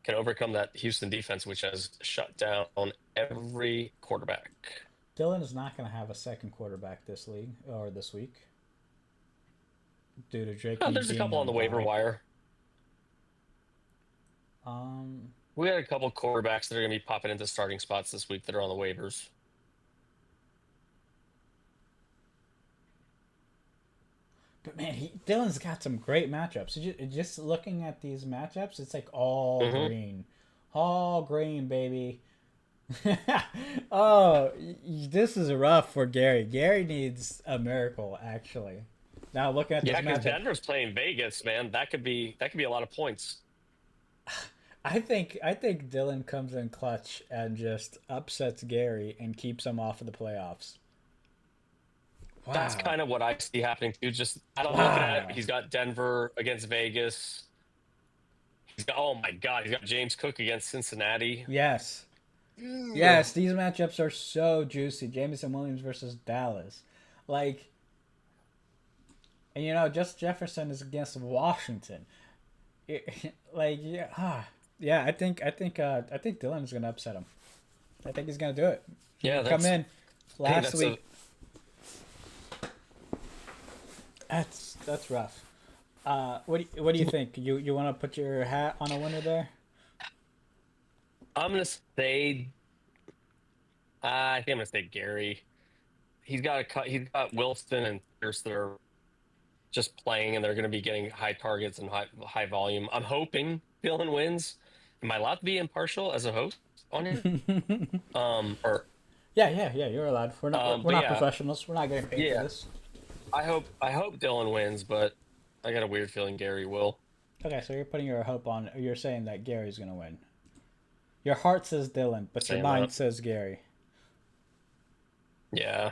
Speaker 2: can overcome that Houston defense, which has shut down every quarterback.
Speaker 1: Dylan is not going to have a second quarterback this league or this week due to Jakey
Speaker 2: There's a
Speaker 1: being
Speaker 2: couple on
Speaker 1: on
Speaker 2: the waiver
Speaker 1: bye.
Speaker 2: wire.
Speaker 1: Um,
Speaker 2: We got a couple quarterbacks that are going to be popping into starting spots this week that are on the waivers.
Speaker 1: but man, Dylan's got some great matchups. Just looking at these matchups, it's like
Speaker 2: Hmm.
Speaker 1: all green, baby. Oh, this is rough for Gary. Gary needs a miracle, actually. Now looking at this
Speaker 2: Yeah, because
Speaker 1: matchup,
Speaker 2: Denver's playing Vegas, man. That could be a lot of points.
Speaker 1: I think Dylan comes in clutch and just upsets Gary and keeps him off of the playoffs.
Speaker 2: That's
Speaker 1: Wow.
Speaker 2: kind of what I see happening too. Just I'm looking at it.
Speaker 1: Wow.
Speaker 2: He's got Denver against Vegas. He's got oh my god, he's got James Cook against Cincinnati.
Speaker 1: Yes.
Speaker 2: Ugh.
Speaker 1: Yes, these matchups are so juicy. Jameson Williams versus Dallas. Like, and just Jefferson is against Washington. Like, yeah, yeah. I think Dylan is gonna upset him. I think he's gonna do it. He
Speaker 2: Yeah,
Speaker 1: can come in
Speaker 2: hey,
Speaker 1: last
Speaker 2: that's a
Speaker 1: week. That's rough. What do you think? You want to put your hat on a winner there?
Speaker 2: I'm gonna say. I think I'm gonna say Gary. He's got a cut. He's got Wilson and Pierce that are just playing, and they're going to be getting high targets and high volume. I'm hoping Dylan wins. Am I allowed to be impartial as a host on here? Or
Speaker 1: Yeah. You're allowed. We're
Speaker 2: but
Speaker 1: not
Speaker 2: yeah,
Speaker 1: professionals. We're not getting paid for
Speaker 2: yeah.
Speaker 1: this.
Speaker 2: I hope Dylan wins, but I got a weird feeling Gary will.
Speaker 1: Okay, so you're putting your hope on. You're saying that Gary's gonna win. Your heart says Dylan, but your
Speaker 2: Saying that,
Speaker 1: mind says Gary.
Speaker 2: yeah.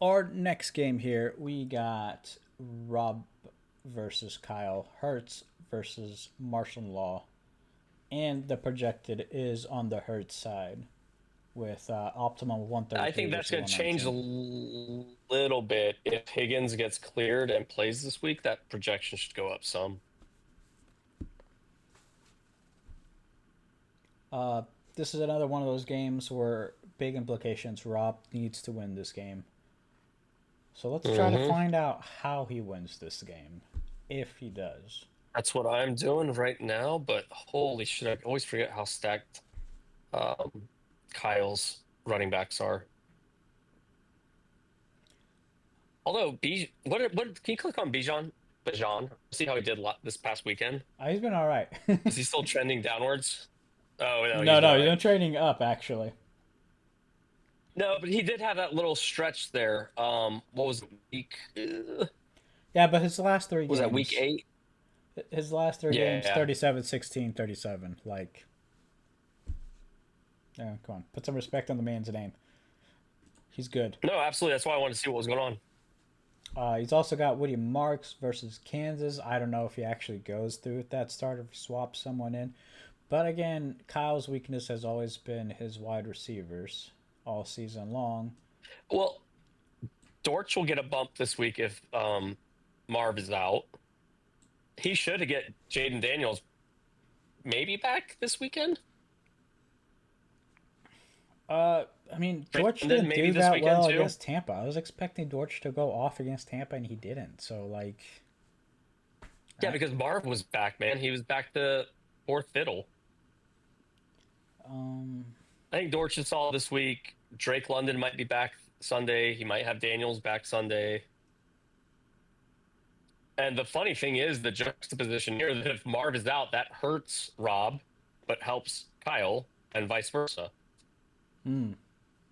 Speaker 1: Our next game here, we got Rob versus Kyle, Hertz versus Martial Law, and the projected is on the Hertz side with optimum
Speaker 2: I
Speaker 1: 133
Speaker 2: think that's
Speaker 1: versus
Speaker 2: going to change a
Speaker 1: 119.
Speaker 2: little bit if Higgins gets cleared and plays this week. That projection should go up some.
Speaker 1: Uh, this is another one of those games where big implications. Rob needs to win this game. So let's try to
Speaker 2: Hmm.
Speaker 1: find out how he wins this game, if he does.
Speaker 2: That's what I'm doing right now. But holy shit, I always forget how stacked um, Kyle's running backs are. Although what can you click on Bijan? See how he did this past weekend?
Speaker 1: He's been all right.
Speaker 2: Is he still trending downwards? Oh no,
Speaker 1: No,
Speaker 2: he's
Speaker 1: no,
Speaker 2: not
Speaker 1: he's
Speaker 2: right.
Speaker 1: been trading up actually.
Speaker 2: No, but he did have that little stretch there. What was it, week?
Speaker 1: Yeah, but his last three
Speaker 2: Was that week
Speaker 1: games,
Speaker 2: 8?
Speaker 1: his last three games,
Speaker 2: Yeah.
Speaker 1: 37, 16, 37. Like, yeah, come on, put some respect on the man's name. He's good.
Speaker 2: No, absolutely. That's why I wanted to see what was going on.
Speaker 1: He's also got Woody Marks versus Kansas. I don't know if he actually goes through with that start or swaps someone in. But again, Kyle's weakness has always been his wide receivers all season long.
Speaker 2: Well, Dortch will get a bump this week if Marv is out. He should get Jaden Daniels maybe back this weekend.
Speaker 1: I mean, Dortch
Speaker 2: And then
Speaker 1: didn't
Speaker 2: maybe
Speaker 1: do
Speaker 2: this
Speaker 1: that
Speaker 2: weekend
Speaker 1: well
Speaker 2: too.
Speaker 1: against Tampa. I was expecting Dortch to go off against Tampa, and he didn't. So, like,
Speaker 2: Yeah,
Speaker 1: I,
Speaker 2: because Marv was back, man. He was back to fourth fiddle.
Speaker 1: um,
Speaker 2: I think Dortch is solid this week. Drake London might be back Sunday. He might have Daniels back Sunday. And the funny thing is the juxtaposition here that if Marv is out, that hurts Rob, but helps Kyle, and vice versa.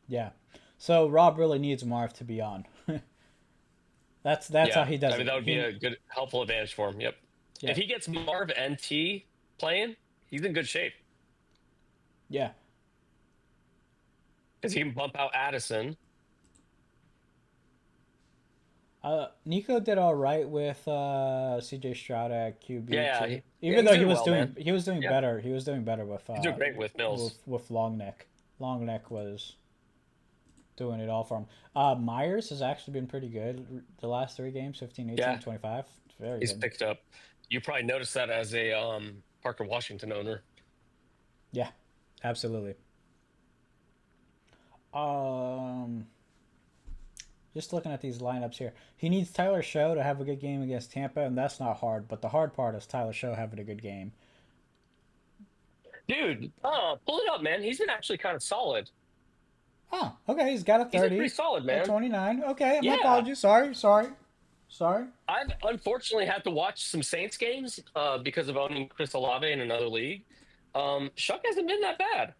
Speaker 1: yeah. So Rob really needs Marv to be on. That's how
Speaker 2: Yeah,
Speaker 1: he
Speaker 2: I
Speaker 1: does
Speaker 2: mean
Speaker 1: it.
Speaker 2: that would be
Speaker 1: He
Speaker 2: a good helpful advantage for him. Yep.
Speaker 1: yeah
Speaker 2: If he gets Marv and T playing, he's in good shape
Speaker 1: yeah.
Speaker 2: because he can bump out Addison.
Speaker 1: Nico did all right with C.J. Stroud at QB
Speaker 2: Yeah,
Speaker 1: too.
Speaker 2: yeah,
Speaker 1: Even
Speaker 2: he's
Speaker 1: though
Speaker 2: doing well, man.
Speaker 1: he was doing
Speaker 2: Yeah,
Speaker 1: better. He was doing better
Speaker 2: he's doing great with Mills.
Speaker 1: with Long Neck. Long Neck was doing it all for him. Myers has actually been pretty good the last three games, 15, 18,
Speaker 2: Yeah,
Speaker 1: 25. It's very
Speaker 2: he's
Speaker 1: good.
Speaker 2: picked up. You probably noticed that as a Parker Washington owner.
Speaker 1: Yeah, absolutely. Um, just looking at these lineups here, he needs Tyler Show to have a good game against Tampa, and that's not hard. But the hard part is Tyler Show having a good game.
Speaker 2: Dude, pull it up, man. He's been actually kind of solid.
Speaker 1: Oh, okay, he's got a
Speaker 2: He's been pretty
Speaker 1: 30,
Speaker 2: solid,
Speaker 1: a
Speaker 2: man.
Speaker 1: 29. Okay, my
Speaker 2: Yeah,
Speaker 1: apologies. Sorry.
Speaker 2: I've unfortunately had to watch some Saints games because of owning Chris Olave in another league. Shuck hasn't been that bad.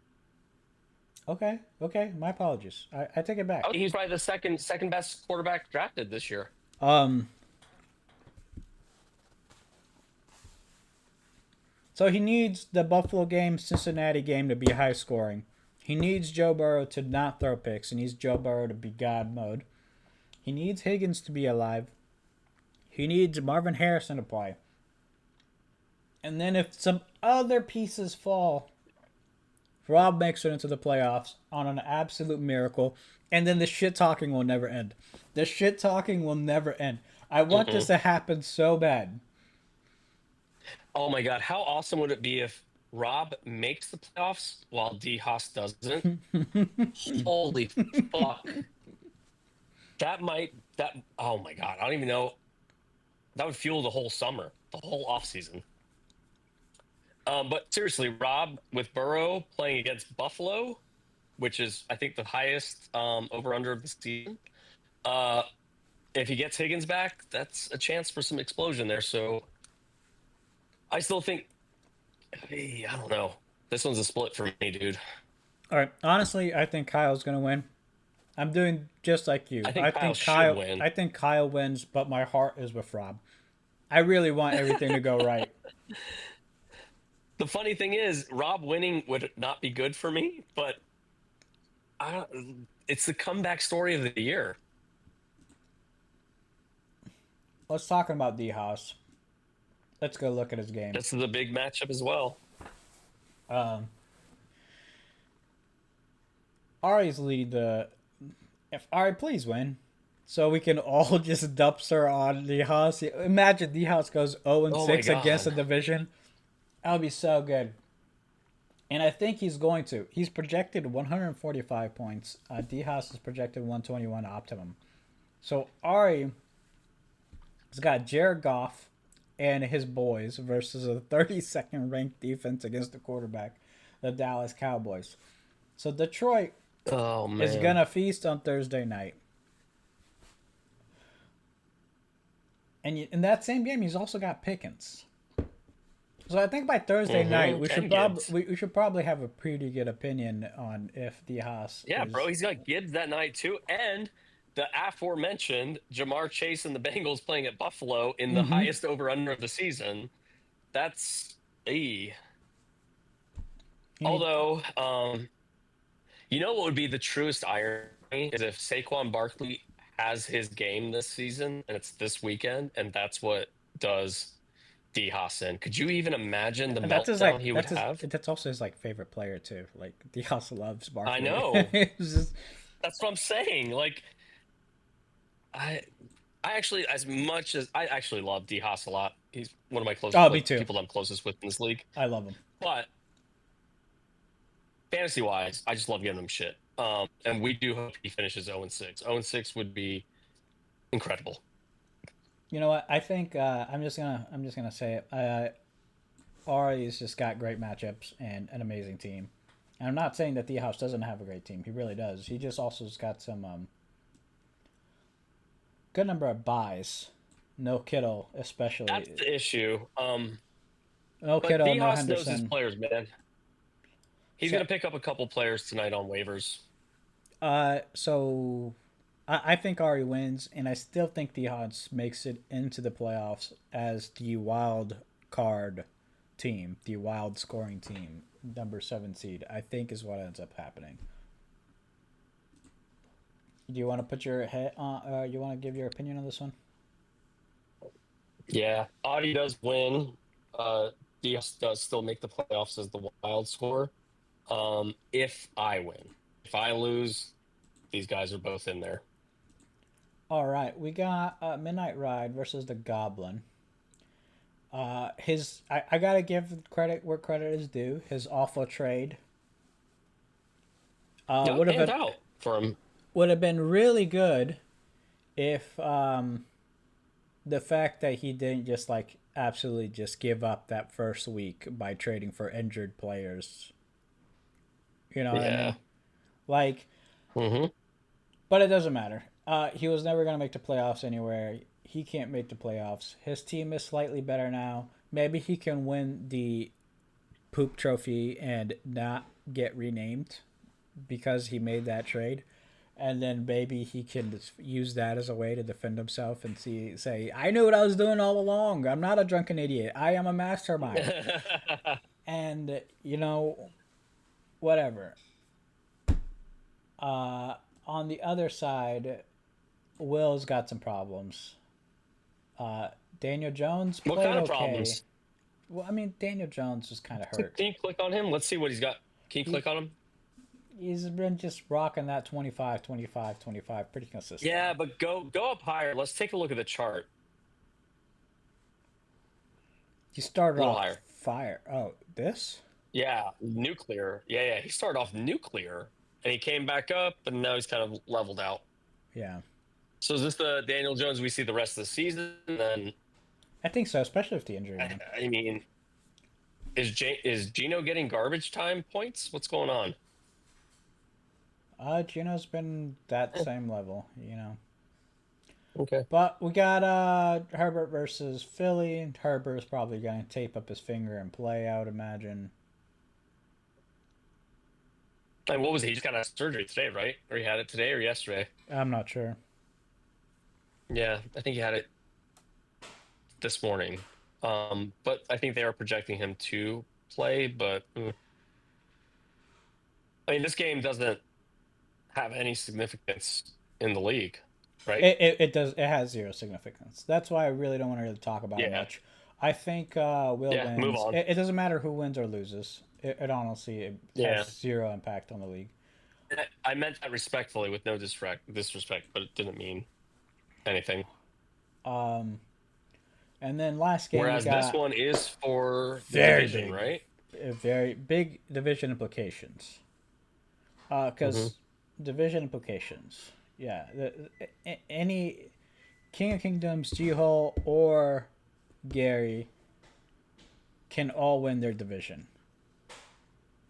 Speaker 1: Okay, my apologies. I take it back.
Speaker 2: He's probably the second best quarterback drafted this year.
Speaker 1: Um, so he needs the Buffalo game, Cincinnati game to be high scoring. He needs Joe Burrow to not throw picks. He needs Joe Burrow to be God mode. He needs Higgins to be alive. He needs Marvin Harrison to play. And then if some other pieces fall, Rob makes it into the playoffs on an absolute miracle. And then the shit talking will never end. The shit talking will never end. I want this
Speaker 2: Mm-mm.
Speaker 1: to happen so bad.
Speaker 2: Oh my God, how awesome would it be if Rob makes the playoffs while D Haas doesn't? Holy fuck. That oh my God, I don't even know. That would fuel the whole summer, the whole off season. But seriously, Rob with Burrow playing against Buffalo, which is I think the highest over under of the season. Uh, if he gets Higgins back, that's a chance for some explosion there. So I still think, hey, I don't know. This one's a split for me, dude.
Speaker 1: All right. Honestly, I think Kyle's gonna win. I'm doing just like
Speaker 2: I
Speaker 1: you.
Speaker 2: think Kyle should win.
Speaker 1: I think Kyle wins, but my heart is with Rob. I really want everything to go right.
Speaker 2: The funny thing is, Rob winning would not be good for me, but it's the comeback story of the year.
Speaker 1: Let's talk about D House. Let's go look at his game.
Speaker 2: This is a big matchup as well.
Speaker 1: Um, Ari's lead the. If Ari, please win, so we can all just dumpster on D House. Imagine D House goes 0 and
Speaker 2: Oh my
Speaker 1: 6 against the
Speaker 2: God.
Speaker 1: division. That would be so good. And I think he's going to. He's projected 145 points. D House is projected 121 optimum. So Ari has got Jared Goff and his boys versus a 32nd ranked defense against the quarterback, the Dallas Cowboys. So Detroit
Speaker 2: Oh
Speaker 1: is
Speaker 2: man.
Speaker 1: gonna feast on Thursday night. And in that same game, he's also got Pickens. So I think by Thursday night,
Speaker 2: And Gibbs.
Speaker 1: we should probably have a pretty good opinion on if D Haas
Speaker 2: Yeah, bro,
Speaker 1: is.
Speaker 2: he's got Gibbs that night too, and the aforementioned Jamar Chase and the Bengals playing at Buffalo in the
Speaker 1: Mm-hmm.
Speaker 2: highest over under of the season. That's e.
Speaker 1: You need.
Speaker 2: Although, you know what would be the truest irony is if Saquon Barkley has his game this season and it's this weekend, and that's what does D Haas in. Could you even imagine the
Speaker 1: That's his
Speaker 2: meltdown he would
Speaker 1: That's his.
Speaker 2: have?
Speaker 1: That's also his favorite player too. Like D Haas loves
Speaker 2: I
Speaker 1: Barkley.
Speaker 2: know.
Speaker 1: It's just,
Speaker 2: That's what I'm saying. Like, I I actually, as much as I actually love D Haas a lot. He's one of my close,
Speaker 1: oh, me
Speaker 2: like
Speaker 1: too.
Speaker 2: people I'm closest with in this league.
Speaker 1: I love him.
Speaker 2: But fantasy wise, I just love giving him shit. And we do hope he finishes 0 and 6. 0 and 6 would be incredible.
Speaker 1: You know what? I think I'm just gonna say it. Ari's just got great matchups and an amazing team. And I'm not saying that D House doesn't have a great team. He really does. He just also has got some good number of buys. No Kittle,
Speaker 2: That's
Speaker 1: especially.
Speaker 2: the issue.
Speaker 1: No
Speaker 2: But
Speaker 1: Kittle,
Speaker 2: D
Speaker 1: no
Speaker 2: Haas knows his
Speaker 1: Henderson.
Speaker 2: players, man. He's
Speaker 1: So,
Speaker 2: gonna pick up a couple players tonight on waivers.
Speaker 1: so I think Ari wins, and I still think D House makes it into the playoffs as the wild card team, the wild scoring team, number 7 seed. I think is what ends up happening. Do you want to put your head on? You want to give your opinion on this one?
Speaker 2: Yeah, Audi does win. D Haas does still make the playoffs as the wild score. If I win, if I lose, these guys are both in there.
Speaker 1: All right, we got Midnight Ride versus the Goblin. I gotta give credit where credit is due. His awful trade
Speaker 2: Yeah,
Speaker 1: would have
Speaker 2: panned
Speaker 1: been
Speaker 2: out for him.
Speaker 1: really good if the fact that he didn't just like absolutely just give up that first week by trading for injured players. You know what I
Speaker 2: Yeah.
Speaker 1: mean? Like,
Speaker 2: Hmm.
Speaker 1: but it doesn't matter. He was never gonna make the playoffs anywhere. He can't make the playoffs. His team is slightly better now. Maybe he can win the poop trophy and not get renamed because he made that trade. And then maybe he can just use that as a way to defend himself and say, I knew what I was doing all along. I'm not a drunken idiot. I am a mastermind. And, whatever. Uh, on the other side, Will's got some problems. Uh, Daniel Jones
Speaker 2: What
Speaker 1: played
Speaker 2: kind of
Speaker 1: okay.
Speaker 2: problems?
Speaker 1: Well, I mean, Daniel Jones was kind of
Speaker 2: Can
Speaker 1: hurt.
Speaker 2: you click on him? Let's see what he's got. Can you
Speaker 1: He,
Speaker 2: click on him?
Speaker 1: he's been just rocking that 25, 25, 25 pretty
Speaker 2: Yeah,
Speaker 1: consistently.
Speaker 2: but go up higher. Let's take a look at the chart.
Speaker 1: He started
Speaker 2: A little
Speaker 1: off
Speaker 2: higher.
Speaker 1: fire. Oh, this?
Speaker 2: Yeah, nuclear. Yeah. He started off nuclear and he came back up and now he's kind of leveled out.
Speaker 1: Yeah.
Speaker 2: So is this the Daniel Jones we see the rest of the season? Then
Speaker 1: I think so, especially with the injury,
Speaker 2: I,
Speaker 1: man.
Speaker 2: I mean, Is Gino getting garbage time points? What's going on?
Speaker 1: Gino's been that
Speaker 2: Eh,
Speaker 1: same level, you know.
Speaker 2: okay.
Speaker 1: But we got Herbert versus Philly. Herbert's probably going to tape up his finger and play, I would imagine.
Speaker 2: And what was it? He just got out of surgery today, right? Or he had it today or yesterday?
Speaker 1: I'm not sure.
Speaker 2: Yeah, I think he had it this morning. But I think they are projecting him to play. But I mean, this game doesn't have any significance in the league, right?
Speaker 1: It does. It has zero significance. That's why I really don't want to really talk about it
Speaker 2: Yeah,
Speaker 1: much. I think Will
Speaker 2: yeah. Move
Speaker 1: wins.
Speaker 2: on.
Speaker 1: It doesn't matter who wins or loses. It honestly it has
Speaker 2: Yeah,
Speaker 1: zero impact on the league.
Speaker 2: I meant that respectfully, with no disrespect, but it didn't mean anything.
Speaker 1: Um, and then last game we
Speaker 2: Whereas this
Speaker 1: got
Speaker 2: one is for the
Speaker 1: very
Speaker 2: division,
Speaker 1: big,
Speaker 2: right?
Speaker 1: very big division implications.
Speaker 2: Hmm.
Speaker 1: Because division implications. Yeah, any King of Kingdoms, G-Hole, or Gary can all win their division.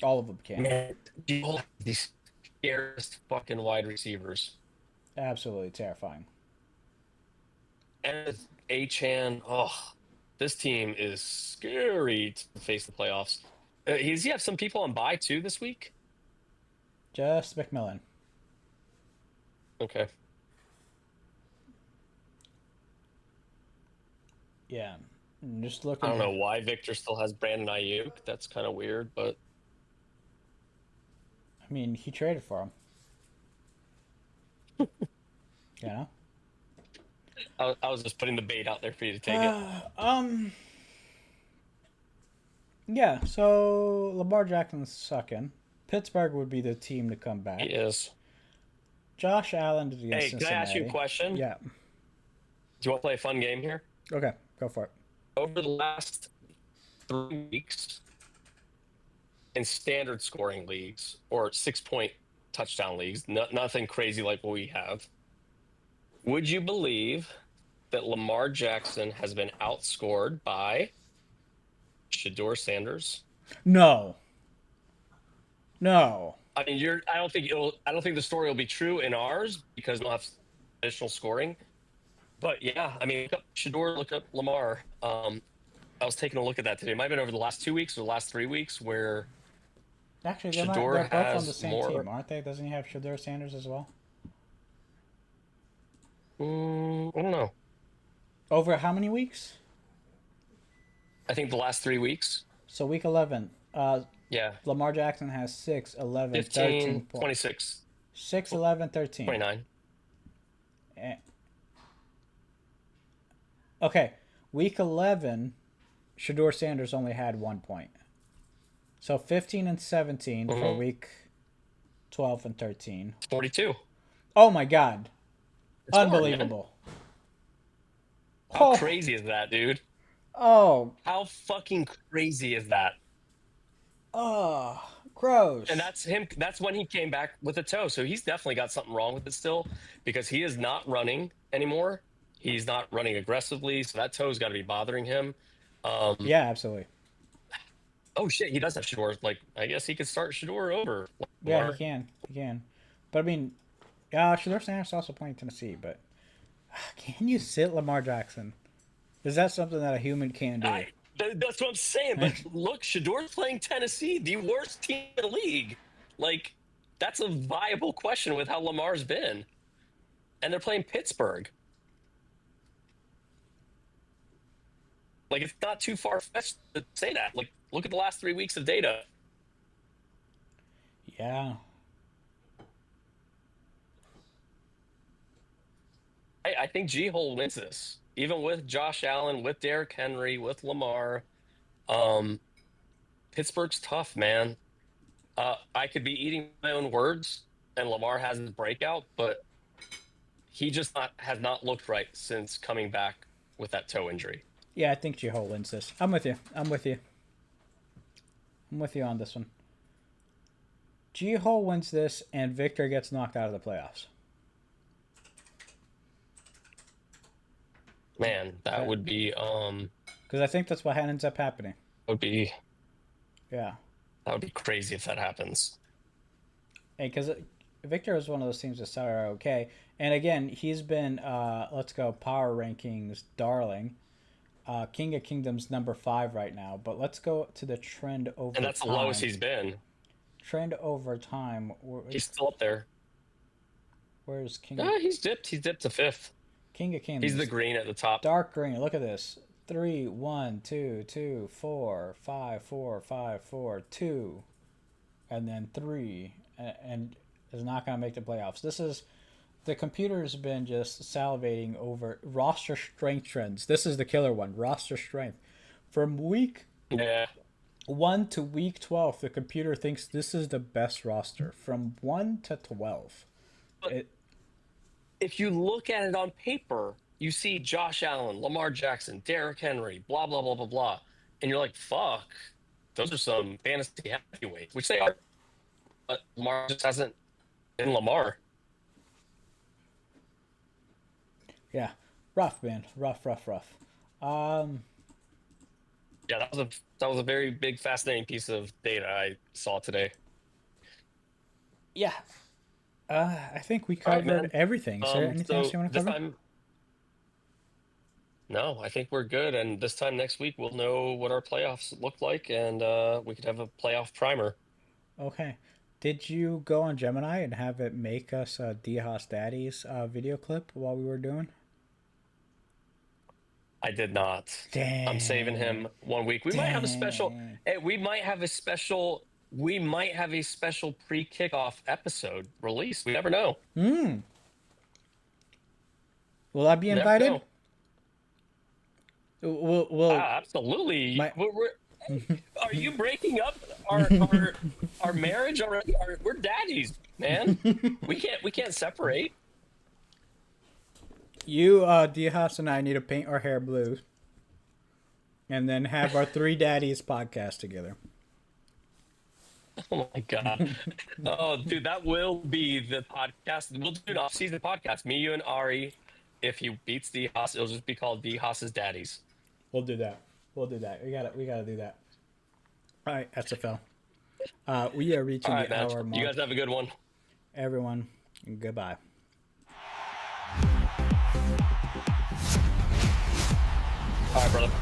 Speaker 1: All of them can.
Speaker 2: Man, people have these scariest fucking wide receivers.
Speaker 1: Absolutely terrifying.
Speaker 2: And Achan, oh, this team is scary to face the playoffs. Does he have some people on bye too this week?
Speaker 1: Just McMillan.
Speaker 2: Okay.
Speaker 1: Yeah. Just
Speaker 2: I
Speaker 1: looking
Speaker 2: don't know
Speaker 1: at.
Speaker 2: why Victor still has Brandon Ayuk. That's kind of weird, but
Speaker 1: I mean, he traded for him. You know.
Speaker 2: I was just putting the bait out there for you to take it.
Speaker 1: Um. Yeah. So Lamar Jackson's sucking. Pittsburgh would be the team to come
Speaker 2: He
Speaker 1: back.
Speaker 2: is.
Speaker 1: Josh Allen is against
Speaker 2: Hey, can I ask you a
Speaker 1: Cincinnati.
Speaker 2: question? Do
Speaker 1: Yeah.
Speaker 2: you want to play a fun game here?
Speaker 1: Okay. Go for it.
Speaker 2: Over the last 3 weeks in standard scoring leagues or 6 point touchdown leagues, nothing crazy like what we have, would you believe that Lamar Jackson has been outscored by Shador Sanders?
Speaker 1: No. No.
Speaker 2: I mean, I don't think the story will be true in ours because we'll have additional scoring. But yeah, I mean, look up Shador, look up Lamar. I was taking a look at that today. It might have been over the last 2 weeks or the last 3 weeks where
Speaker 1: Actually, they're not.
Speaker 2: Shador
Speaker 1: They're both on the
Speaker 2: has
Speaker 1: same team,
Speaker 2: more.
Speaker 1: aren't they? Doesn't he have Shador Sanders as well?
Speaker 2: I don't know.
Speaker 1: Over how many weeks?
Speaker 2: I think the last 3 weeks.
Speaker 1: So week 11.
Speaker 2: Yeah,
Speaker 1: Lamar Jackson has 6, 11, 13
Speaker 2: 15,
Speaker 1: points.
Speaker 2: 26,
Speaker 1: 6, 11, 13.
Speaker 2: 29.
Speaker 1: Eh, okay, week 11, Shador Sanders only had 1 point. So 15 and 17 for
Speaker 2: Mm-hmm.
Speaker 1: week 12 and 13.
Speaker 2: 42.
Speaker 1: Oh my God.
Speaker 2: It's hard, man.
Speaker 1: Unbelievable.
Speaker 2: How
Speaker 1: Oh,
Speaker 2: crazy is that, dude?
Speaker 1: oh,
Speaker 2: How fucking crazy is that?
Speaker 1: oh,
Speaker 2: And
Speaker 1: gross.
Speaker 2: that's him. That's when he came back with a toe. So he's definitely got something wrong with it still because he is not running anymore. He's not running aggressively. So that toe's got to be bothering him. Um,
Speaker 1: Yeah, absolutely.
Speaker 2: oh shit, he does have Shador. Like, I guess he could start Shador over
Speaker 1: Yeah, he
Speaker 2: Lamar.
Speaker 1: can. He can. But I mean, Shador Sanders also playing Tennessee, but can you sit Lamar Jackson? Is that something that a human can do?
Speaker 2: That's what I'm saying. But look, Shador's playing Tennessee, the worst team in the league. Like, that's a viable question with how Lamar's been. And they're playing Pittsburgh. Like, it's not too far fetched to say that. Like, look at the last 3 weeks of data.
Speaker 1: Yeah.
Speaker 2: I think G Hole wins this, even with Josh Allen, with Derrick Henry, with Lamar. Um, Pittsburgh's tough, man. I could be eating my own words, and Lamar has his breakout, but he just has not looked right since coming back with that toe injury.
Speaker 1: Yeah, I think J-Hole wins this. I'm with you. I'm with you. I'm with you on this one. J-Hole wins this, and Victor gets knocked out of the playoffs.
Speaker 2: Man, that
Speaker 1: That
Speaker 2: would be
Speaker 1: because I think that's what ends up happening.
Speaker 2: would be
Speaker 1: Yeah.
Speaker 2: That would be crazy if that happens.
Speaker 1: And because Victor is one of those teams that started out okay. And again, he's been, let's go, power rankings darling. King of Kingdoms number 5 right now. But let's go to the trend
Speaker 2: And
Speaker 1: over
Speaker 2: that's the lowest
Speaker 1: time.
Speaker 2: he's been.
Speaker 1: Trend over time.
Speaker 2: He's still up there.
Speaker 1: Where's King of
Speaker 2: Yeah, he's dipped. He's dipped to 5th.
Speaker 1: King of
Speaker 2: He's the
Speaker 1: Kingdoms?
Speaker 2: green at the top.
Speaker 1: Dark green. Look at this. 3, 1, 2, 2, 4, 5, 4, 5, 4, 2, and then 3, and is not going to make the playoffs. This is the computer's been just salivating over roster strength trends. This is the killer one. Roster strength from week
Speaker 2: Yeah.
Speaker 1: 1 to week 12. The computer thinks this is the best roster from 1 to 12.
Speaker 2: But
Speaker 1: It
Speaker 2: if you look at it on paper, you see Josh Allen, Lamar Jackson, Derrick Henry, blah, blah, blah, blah, blah. And you're like, fuck, those are some fantasy heavyweights, which they are. But Lamar just hasn't been Lamar.
Speaker 1: Yeah, rough, man. Rough. Um,
Speaker 2: Yeah, that was a very big, fascinating piece of data I saw today.
Speaker 1: yeah. I think we
Speaker 2: All right,
Speaker 1: covered
Speaker 2: man.
Speaker 1: everything. Is there anything else
Speaker 2: So
Speaker 1: you want to
Speaker 2: this
Speaker 1: cover?
Speaker 2: time, no, I think we're good. And this time next week, we'll know what our playoffs look like, and we could have a playoff primer.
Speaker 1: Okay. Did you go on Gemini and have it make us a Dehas Daddy's video clip while we were doing?
Speaker 2: I did not. I'm saving him
Speaker 1: Dang.
Speaker 2: 1 week. We might have a special.
Speaker 1: Dang.
Speaker 2: Hey, we might have a special. We might have a special pre-kickoff episode release. We never know.
Speaker 1: Hmm. Will I be
Speaker 2: Never
Speaker 1: invited?
Speaker 2: know.
Speaker 1: Will
Speaker 2: Absolutely.
Speaker 1: my
Speaker 2: Are you breaking up our marriage already? We're daddies, man. We can't separate.
Speaker 1: you Dehas and I need to paint our hair blue and then have our three daddies podcast together.
Speaker 2: Oh my god. Oh, dude, that will be the podcast. We'll do an off-season podcast. Me, you, and Ari. If he beats D Haas, it'll just be called D Haas's Daddies.
Speaker 1: We'll do that. We gotta do that. All right, SFL. We are
Speaker 2: All
Speaker 1: reaching
Speaker 2: right,
Speaker 1: the
Speaker 2: man.
Speaker 1: hour
Speaker 2: You
Speaker 1: mark.
Speaker 2: guys have a good one.
Speaker 1: Everyone, goodbye.
Speaker 2: All right, brother.